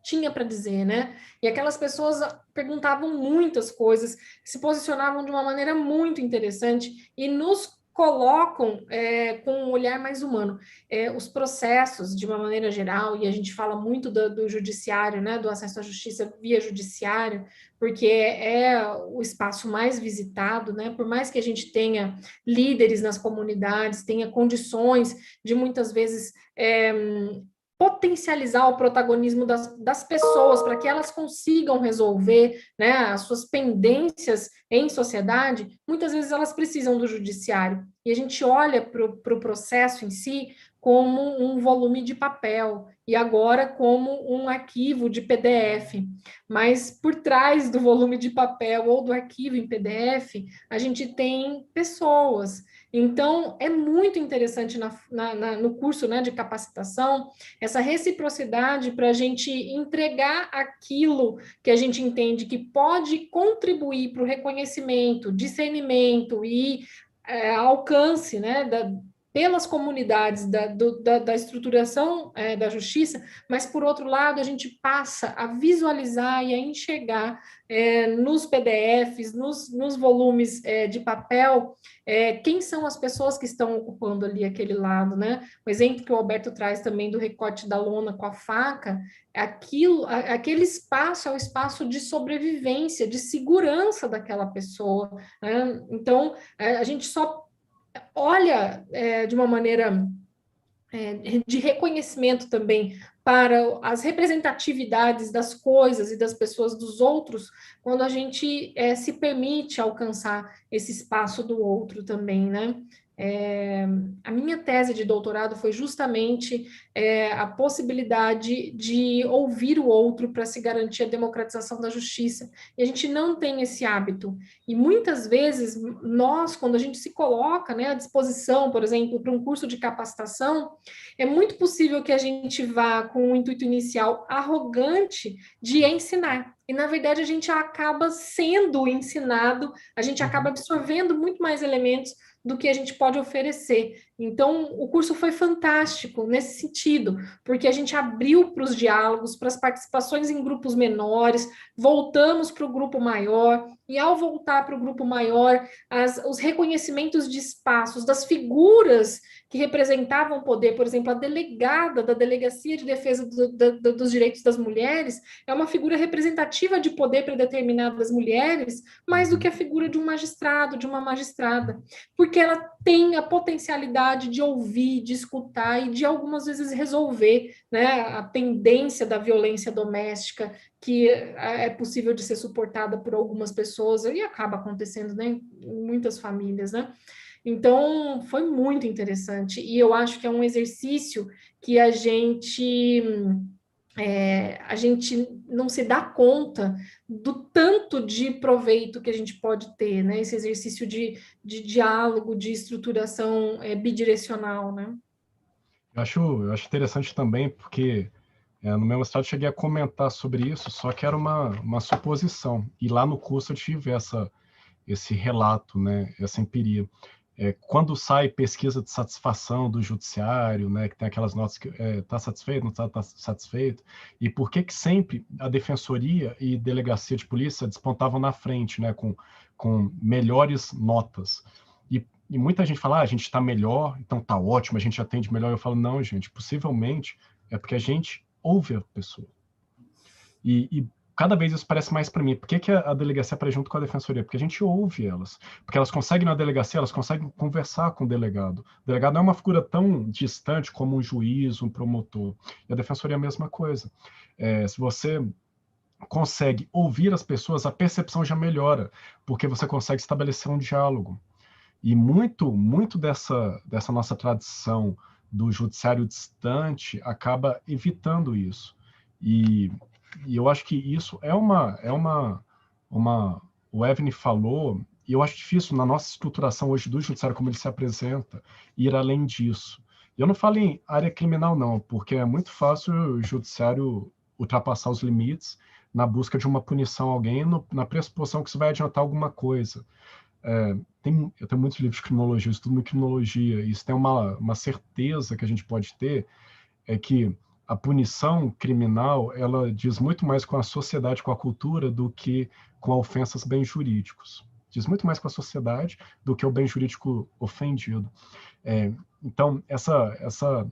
tinha para dizer, né? E aquelas pessoas perguntavam muitas coisas, se posicionavam de uma maneira muito interessante e nos colocam com um olhar mais humano. Os processos, de uma maneira geral, e a gente fala muito do judiciário, né, do acesso à justiça via judiciário, porque é o espaço mais visitado, né? Por mais que a gente tenha líderes nas comunidades, tenha condições de muitas vezes potencializar o protagonismo das pessoas para que elas consigam resolver, né, as suas pendências em sociedade, muitas vezes elas precisam do judiciário. E a gente olha para o processo em si como um volume de papel e agora como um arquivo de PDF. Mas por trás do volume de papel ou do arquivo em PDF, a gente tem pessoas. Então, é muito interessante no curso, né, de capacitação essa reciprocidade para a gente entregar aquilo que a gente entende que pode contribuir para o reconhecimento, discernimento e alcance, né, pelas comunidades da estruturação da justiça, mas, por outro lado, a gente passa a visualizar e a enxergar nos PDFs, nos volumes de papel, quem são as pessoas que estão ocupando ali aquele lado, né? O exemplo que o Alberto traz também do recorte da lona com a faca, aquele espaço é o espaço de sobrevivência, de segurança daquela pessoa, né? Então, a gente só olha de uma maneira de reconhecimento também para as representatividades das coisas e das pessoas dos outros, quando a gente se permite alcançar esse espaço do outro também, né? A minha tese de doutorado foi justamente a possibilidade de ouvir o outro para se garantir a democratização da justiça. E a gente não tem esse hábito. E muitas vezes, nós, quando a gente se coloca, né, à disposição, por exemplo, para um curso de capacitação, é muito possível que a gente vá com um intuito inicial arrogante de ensinar. E, na verdade, a gente acaba sendo ensinado, a gente acaba absorvendo muito mais elementos do que a gente pode oferecer. Então, o curso foi fantástico nesse sentido, porque a gente abriu para os diálogos, para as participações em grupos menores, voltamos para o grupo maior, e ao voltar para o grupo maior, os reconhecimentos de espaços, das figuras que representavam o poder, por exemplo, a delegada da Delegacia de Defesa dos Direitos das Mulheres é uma figura representativa de poder para determinadas mulheres, mais do que a figura de um magistrado, de uma magistrada, porque ela tem a potencialidade de ouvir, de escutar e de algumas vezes resolver, né, a pendência da violência doméstica que é possível de ser suportada por algumas pessoas e acaba acontecendo, né, em muitas famílias, né? Então, foi muito interessante, e eu acho que é um exercício que a gente não se dá conta do tanto de proveito que a gente pode ter, né? Esse exercício de diálogo, de estruturação bidirecional, né? Eu acho interessante também, porque no meu mestrado eu cheguei a comentar sobre isso, só que era uma suposição, e lá no curso eu tive esse relato, né, essa empiria. quando sai pesquisa de satisfação do judiciário, né, que tem aquelas notas que está satisfeito, não está satisfeito, e por que sempre a defensoria e delegacia de polícia despontavam na frente, né, com melhores notas. E muita gente fala, a gente está melhor, então está ótimo, a gente atende melhor. Eu falo, não, gente, possivelmente é porque a gente ouve a pessoa. E cada vez isso parece mais para mim. Por que a delegacia aparece junto com a defensoria? Porque a gente ouve elas. Porque elas conseguem, na delegacia, elas conseguem conversar com o delegado. O delegado não é uma figura tão distante como um juiz, um promotor. E a defensoria é a mesma coisa. Se você consegue ouvir as pessoas, a percepção já melhora, porque você consegue estabelecer um diálogo. E muito dessa nossa tradição do judiciário distante acaba evitando isso. E eu acho que isso o Evne falou, e eu acho difícil na nossa estruturação hoje do judiciário, como ele se apresenta, ir além disso. Eu não falo em área criminal, não, porque é muito fácil o judiciário ultrapassar os limites na busca de uma punição a alguém, na pressuposição que isso vai adiantar alguma coisa. Eu tenho muitos livros de criminologia, eu estudo criminologia, e isso tem uma certeza que a gente pode ter, é que a punição criminal, ela diz muito mais com a sociedade, com a cultura, do que com ofensas bens jurídicos. Diz muito mais com a sociedade do que o bem jurídico ofendido. Então, essa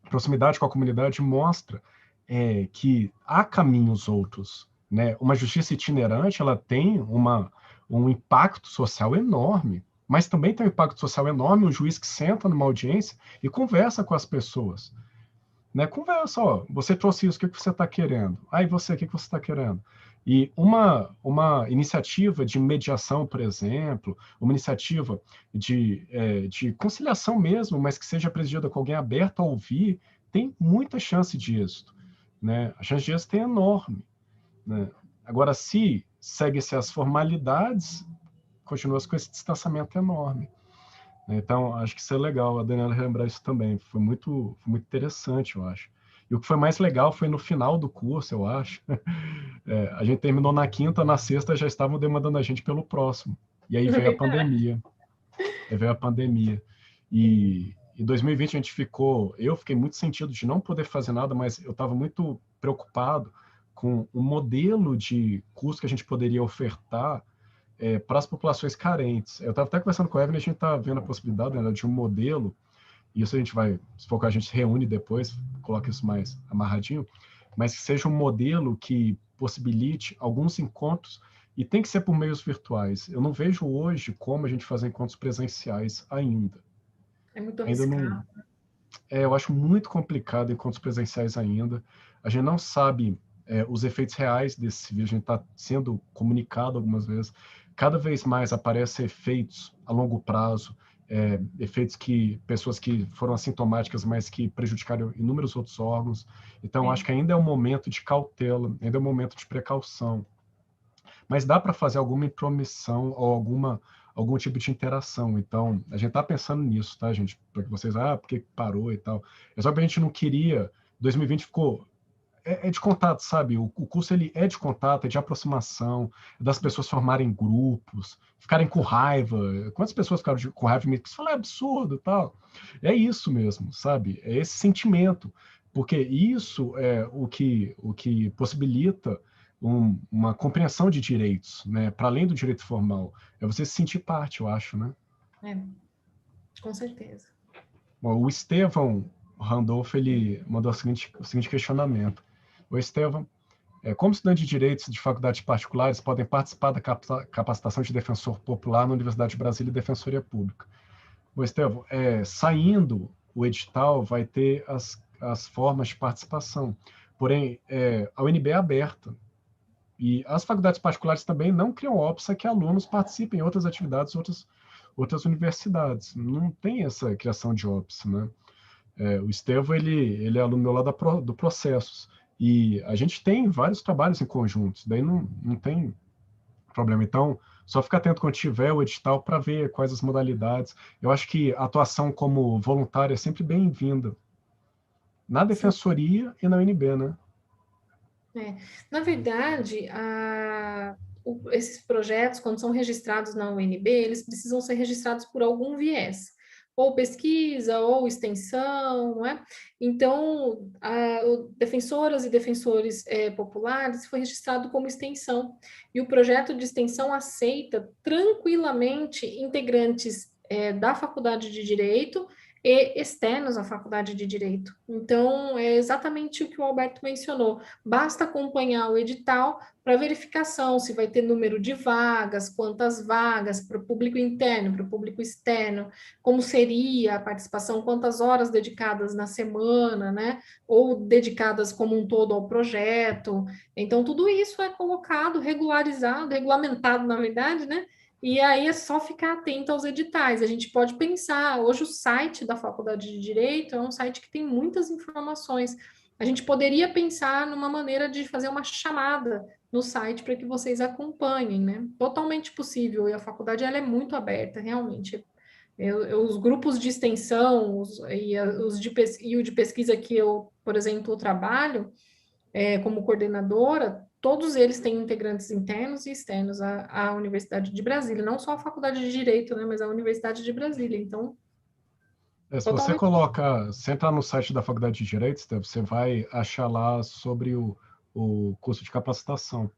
proximidade com a comunidade mostra que há caminhos outros, né? Uma justiça itinerante, ela tem um impacto social enorme, mas também tem um impacto social enorme um juiz que senta numa audiência e conversa com as pessoas. Né? Conversa, você trouxe isso, o que você está querendo? Aí você, o que você está querendo? E uma iniciativa de mediação, por exemplo, uma iniciativa de conciliação mesmo, mas que seja presidida com alguém aberto a ouvir, tem muita chance de êxito. Né? A chance de êxito é enorme. Né? Agora, se segue-se as formalidades, continua-se com esse distanciamento enorme. Então, acho que isso é legal, a Daniela relembrar isso também. Foi muito interessante, eu acho. E o que foi mais legal foi no final do curso, eu acho. A gente terminou na quinta, na sexta já estavam demandando a gente pelo próximo. E aí veio a pandemia. E em 2020 a gente eu fiquei muito sentido de não poder fazer nada, mas eu estava muito preocupado com o modelo de curso que a gente poderia ofertar para as populações carentes. Eu estava até conversando com a Evelyn, a gente está vendo a possibilidade, né, de um modelo, e isso a gente vai, se for que a gente se reúne depois, coloca isso mais amarradinho, mas que seja um modelo que possibilite alguns encontros, e tem que ser por meios virtuais. Eu não vejo hoje como a gente fazer encontros presenciais ainda. É muito arriscado. Eu acho muito complicado encontros presenciais ainda. A gente não sabe os efeitos reais desse vírus, a gente está sendo comunicado algumas vezes. Cada vez mais aparecem efeitos a longo prazo, efeitos que pessoas que foram assintomáticas, mas que prejudicaram inúmeros outros órgãos. Então, acho que ainda é um momento de cautela, ainda é um momento de precaução. Mas dá para fazer alguma intromissão ou algum tipo de interação. Então, a gente está pensando nisso, tá, gente? Para que vocês, por que parou e tal. É só que a gente não queria... 2020 ficou... É de contato, sabe? O curso ele é de contato, é de aproximação, das pessoas formarem grupos, ficarem com raiva. Quantas pessoas ficaram com raiva? Isso é absurdo e tal. É isso mesmo, sabe? É esse sentimento. Porque isso é o que possibilita uma compreensão de direitos, né? Para além do direito formal. É você se sentir parte, eu acho, né? Com certeza. Bom, o Estevão Randolph, ele mandou o seguinte questionamento. O Estevão, como estudantes de direitos de faculdades particulares podem participar da capacitação de defensor popular na Universidade de Brasília e Defensoria Pública? O Estevão, saindo o edital, vai ter as formas de participação. Porém, a UNB é aberta. E as faculdades particulares também não criam OPSA que alunos participem em outras atividades, outras universidades. Não tem essa criação de OPSA, né? O Estevão, ele é aluno meu lá do Processos. E a gente tem vários trabalhos em conjunto, daí não tem problema. Então, só fica atento quando tiver o edital para ver quais as modalidades. Eu acho que a atuação como voluntária é sempre bem-vinda. Na Defensoria e na UNB, né? Na verdade, esses projetos, quando são registrados na UNB, eles precisam ser registrados por algum viés, ou pesquisa, ou extensão, não é? Então, defensoras e defensores populares foi registrado como extensão, e o projeto de extensão aceita tranquilamente integrantes da Faculdade de Direito e externos à Faculdade de Direito. Então, é exatamente o que o Alberto mencionou. Basta acompanhar o edital para verificação se vai ter número de vagas, quantas vagas para o público interno, para o público externo, como seria a participação, quantas horas dedicadas na semana, né? Ou dedicadas como um todo ao projeto. Então, tudo isso é colocado, regularizado, regulamentado, na verdade, né? E aí é só ficar atento aos editais. A gente pode pensar, hoje o site da Faculdade de Direito é um site que tem muitas informações. A gente poderia pensar numa maneira de fazer uma chamada no site para que vocês acompanhem, né? Totalmente possível, e a faculdade ela é muito aberta, realmente. Os grupos de extensão e o de pesquisa que eu, por exemplo, trabalho, como coordenadora, todos eles têm integrantes internos e externos à Universidade de Brasília, não só a Faculdade de Direito, né, mas a Universidade de Brasília. Então, Se você totalmente. se entrar no site da Faculdade de Direito, Steph, você vai achar lá sobre o curso de capacitação.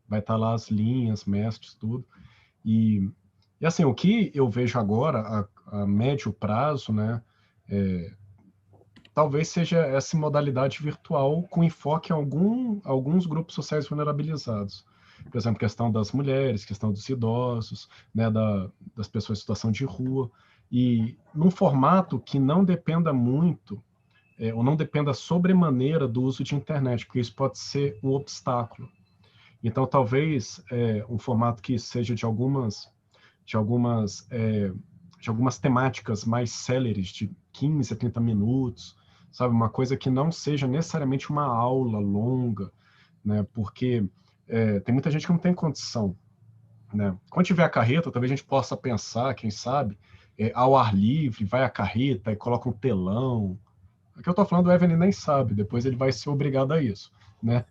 Vai estar lá as linhas, mestres, tudo. E assim, o que eu vejo agora, a médio prazo, né, talvez seja essa modalidade virtual com enfoque em alguns grupos sociais vulnerabilizados. Por exemplo, questão das mulheres, questão dos idosos, né, das pessoas em situação de rua, e num formato que não dependa muito, ou não dependa sobremaneira do uso de internet, porque isso pode ser um obstáculo. Então, talvez um formato que seja de algumas temáticas mais céleres, de 15 a 30 minutos, sabe? Uma coisa que não seja necessariamente uma aula longa, né? Porque tem muita gente que não tem condição, né? Quando tiver a carreta, talvez a gente possa pensar, quem sabe, ao ar livre, vai a carreta e coloca um telão. O que eu estou falando, o Evelyn nem sabe, depois ele vai ser obrigado a isso, né?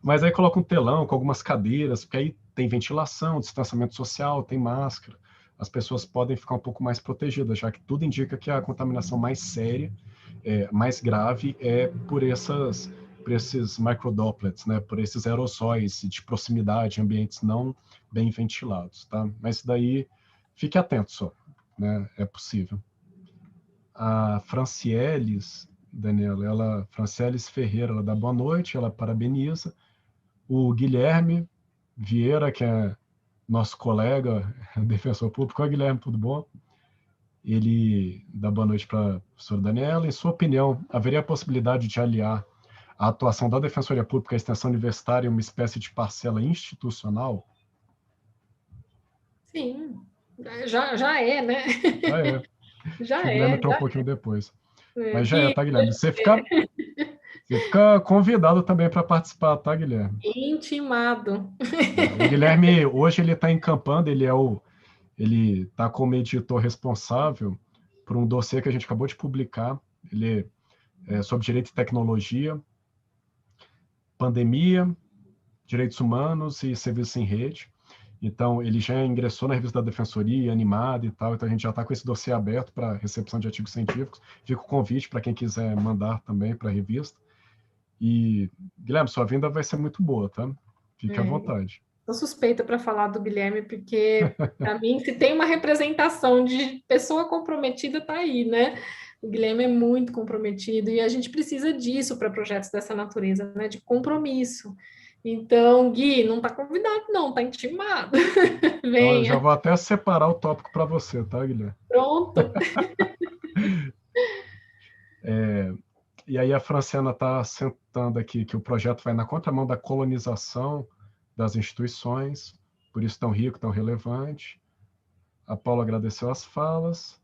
Mas aí coloca um telão com algumas cadeiras, porque aí tem ventilação, distanciamento social, tem máscara. As pessoas podem ficar um pouco mais protegidas, já que tudo indica que a contaminação mais séria, mais grave, é por esses microdroplets, né? Por esses aerossóis de proximidade, ambientes não bem ventilados, tá? Mas isso daí, fique atento só, né? É possível. A Francieles, Daniela, Francieles Ferreira, ela dá boa noite, ela parabeniza. O Guilherme Vieira, que é nosso colega, defensor público. Oi, Guilherme, tudo bom? Ele dá boa noite para a professora Daniela. Em sua opinião, haveria a possibilidade de aliar a atuação da Defensoria Pública à extensão universitária em uma espécie de parcela institucional? Sim, já é, né? Já é. Acho Já que o Guilherme é, entrou um pouquinho depois. Mas já é, Gui, tá, Guilherme? Você fica convidado também para participar, tá, Guilherme? intimado. O Guilherme, hoje ele está encampando, ele está como editor responsável por um dossiê que a gente acabou de publicar. Ele é sobre direito e tecnologia, pandemia, direitos humanos e serviços em rede. Então, ele já ingressou na revista da Defensoria, animado e tal, então a gente já está com esse dossiê aberto para recepção de artigos científicos. Fica o convite para quem quiser mandar também para a revista. E, Guilherme, sua vinda vai ser muito boa, tá? Fique à vontade. Sou suspeita para falar do Guilherme, porque, para mim, se tem uma representação de pessoa comprometida, tá aí, né? O Guilherme é muito comprometido e a gente precisa disso para projetos dessa natureza, né? De compromisso. Então, Gui, não está convidado, não, está intimado. Então, eu já Venha. vou até separar o tópico para você, tá, Guilherme? Pronto. E aí a Franciana está sentando aqui que o projeto vai na contramão da colonização das instituições, por isso tão rico, tão relevante. A Paula agradeceu as falas.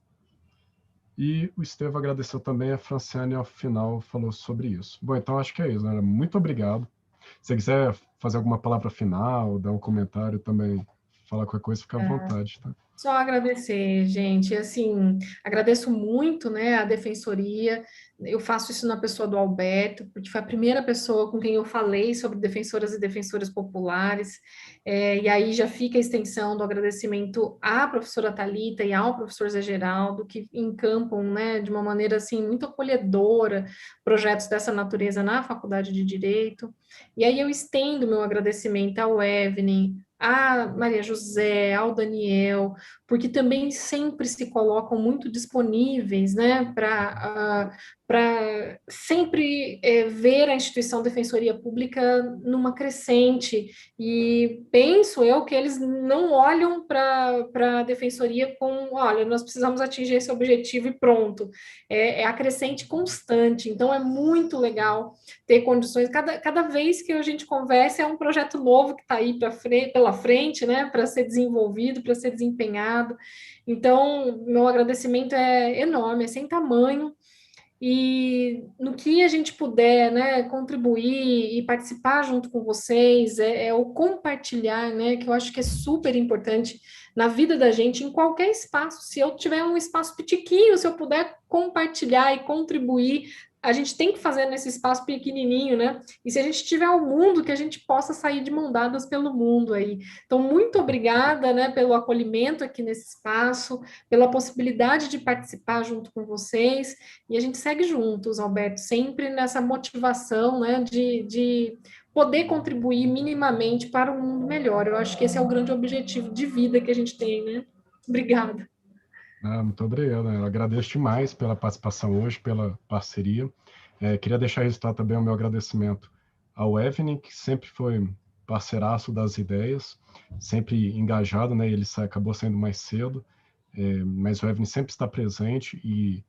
E o Estevão agradeceu também, a Franciane, ao final, falou sobre isso. Bom, então acho que é isso, né? Muito obrigado. Se você quiser fazer alguma palavra final, dar um comentário também, falar qualquer coisa, fica à vontade, tá? Só agradecer, gente. Assim, agradeço muito, né, a defensoria. Eu faço isso na pessoa do Alberto, porque foi a primeira pessoa com quem eu falei sobre defensoras e defensores populares. E aí já fica a extensão do agradecimento à professora Thalita e ao professor Zé Geraldo, que encampam, né, de uma maneira assim muito acolhedora projetos dessa natureza na Faculdade de Direito. E aí eu estendo meu agradecimento ao Evelyn, à Maria José, ao Daniel, porque também sempre se colocam muito disponíveis, né, para sempre ver a instituição Defensoria Pública numa crescente, e penso eu que eles não olham para a Defensoria com, olha, nós precisamos atingir esse objetivo e pronto, é a crescente constante, então é muito legal ter condições, cada vez que a gente conversa é um projeto novo que está aí pela frente, né, para ser desenvolvido, para ser desempenhado. Então, meu agradecimento é enorme, é sem tamanho, e no que a gente puder, né, contribuir e participar junto com vocês, é o compartilhar, né, que eu acho que é super importante na vida da gente, em qualquer espaço. Se eu tiver um espaço pitiquinho, se eu puder compartilhar e contribuir, a gente tem que fazer nesse espaço pequenininho, né? E se a gente tiver o mundo, que a gente possa sair de mão dadas pelo mundo aí. Então, muito obrigada, né, pelo acolhimento aqui nesse espaço, pela possibilidade de participar junto com vocês. E a gente segue juntos, Alberto, sempre nessa motivação, né, de poder contribuir minimamente para um mundo melhor. Eu acho que esse é o grande objetivo de vida que a gente tem, né? Obrigada. Muito obrigado, né? Eu agradeço demais pela participação hoje, pela parceria. Queria deixar registrado também o meu agradecimento ao Evelyn, que sempre foi parceiraço das ideias, sempre engajado, né? Ele acabou saindo mais cedo, mas o Evelyn sempre está presente e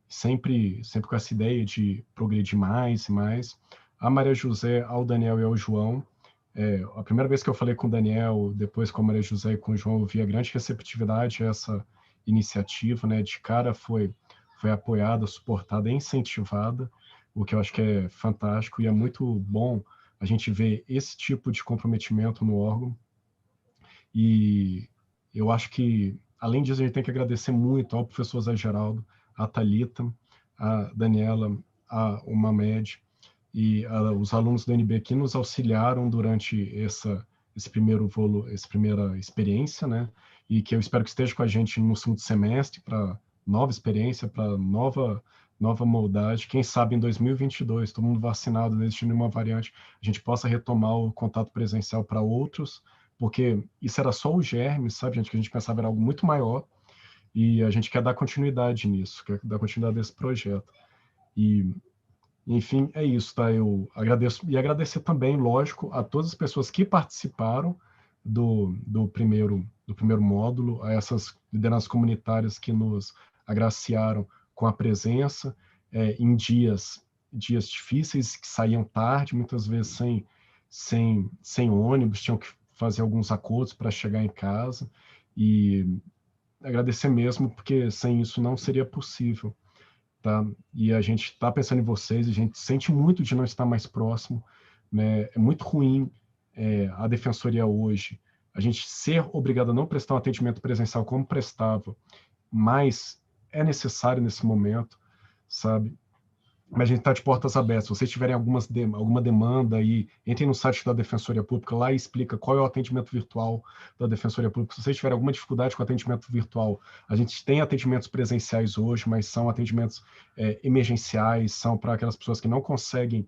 sempre com essa ideia de progredir mais e mais. A Maria José, ao Daniel e ao João. A primeira vez que eu falei com o Daniel, depois com a Maria José e com o João, eu vi a grande receptividade a essa iniciativa, né? De cara foi apoiada, suportada e incentivada, o que eu acho que é fantástico e é muito bom a gente ver esse tipo de comprometimento no órgão. E eu acho que, além disso, a gente tem que agradecer muito ao professor Zé Geraldo, a Thalita, a Daniela, o Mamed e os alunos do NB que nos auxiliaram durante essa primeira experiência, né? E que eu espero que esteja com a gente no segundo semestre para nova experiência, para nova moldagem. Quem sabe em 2022, todo mundo vacinado, não existindo nenhuma variante, a gente possa retomar o contato presencial para outros, porque isso era só o germe, sabe, gente? Que a gente pensava era algo muito maior e a gente quer dar continuidade nisso, quer dar continuidade desse projeto. E enfim, é isso, tá? Eu agradeço e agradecer também, lógico, a todas as pessoas que participaram do primeiro módulo, a essas lideranças comunitárias que nos agraciaram com a presença em dias difíceis, que saíam tarde, muitas vezes sem ônibus, tinham que fazer alguns acordos para chegar em casa, e agradecer mesmo, porque sem isso não seria possível. Tá? E a gente está pensando em vocês, a gente sente muito de não estar mais próximo, né? É muito ruim a defensoria hoje, a gente ser obrigado a não prestar um atendimento presencial como prestava, mas é necessário nesse momento, sabe? Mas a gente está de portas abertas. Se vocês tiverem alguma demanda aí, entrem no site da Defensoria Pública, lá e explica qual é o atendimento virtual da Defensoria Pública. Se vocês tiverem alguma dificuldade com atendimento virtual, a gente tem atendimentos presenciais hoje, mas são atendimentos emergenciais, são para aquelas pessoas que não conseguem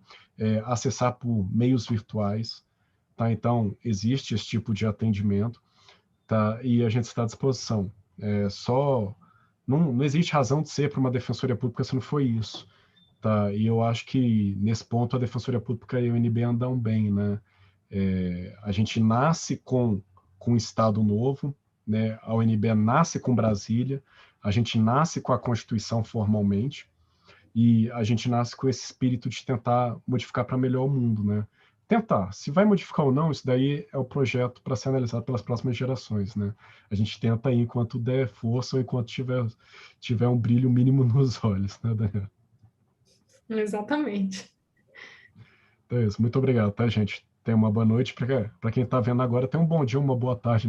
acessar por meios virtuais. Tá? Então, existe esse tipo de atendimento, tá? E a gente está à disposição. Não existe razão de ser para uma Defensoria Pública se não for isso. Tá, e eu acho que, nesse ponto, a Defensoria Pública e o NB andam bem, né? A gente nasce com um Estado novo, né? A UNB nasce com Brasília, a gente nasce com a Constituição formalmente, e a gente nasce com esse espírito de tentar modificar para melhor o mundo, né? Tentar. Se vai modificar ou não, isso daí é o projeto para ser analisado pelas próximas gerações, né? A gente tenta aí enquanto der força ou enquanto tiver um brilho mínimo nos olhos, né, Daniel? Exatamente. Então é isso. Muito obrigado, tá, gente? Tenha uma boa noite. Para quem está vendo agora, tenha um bom dia, uma boa tarde.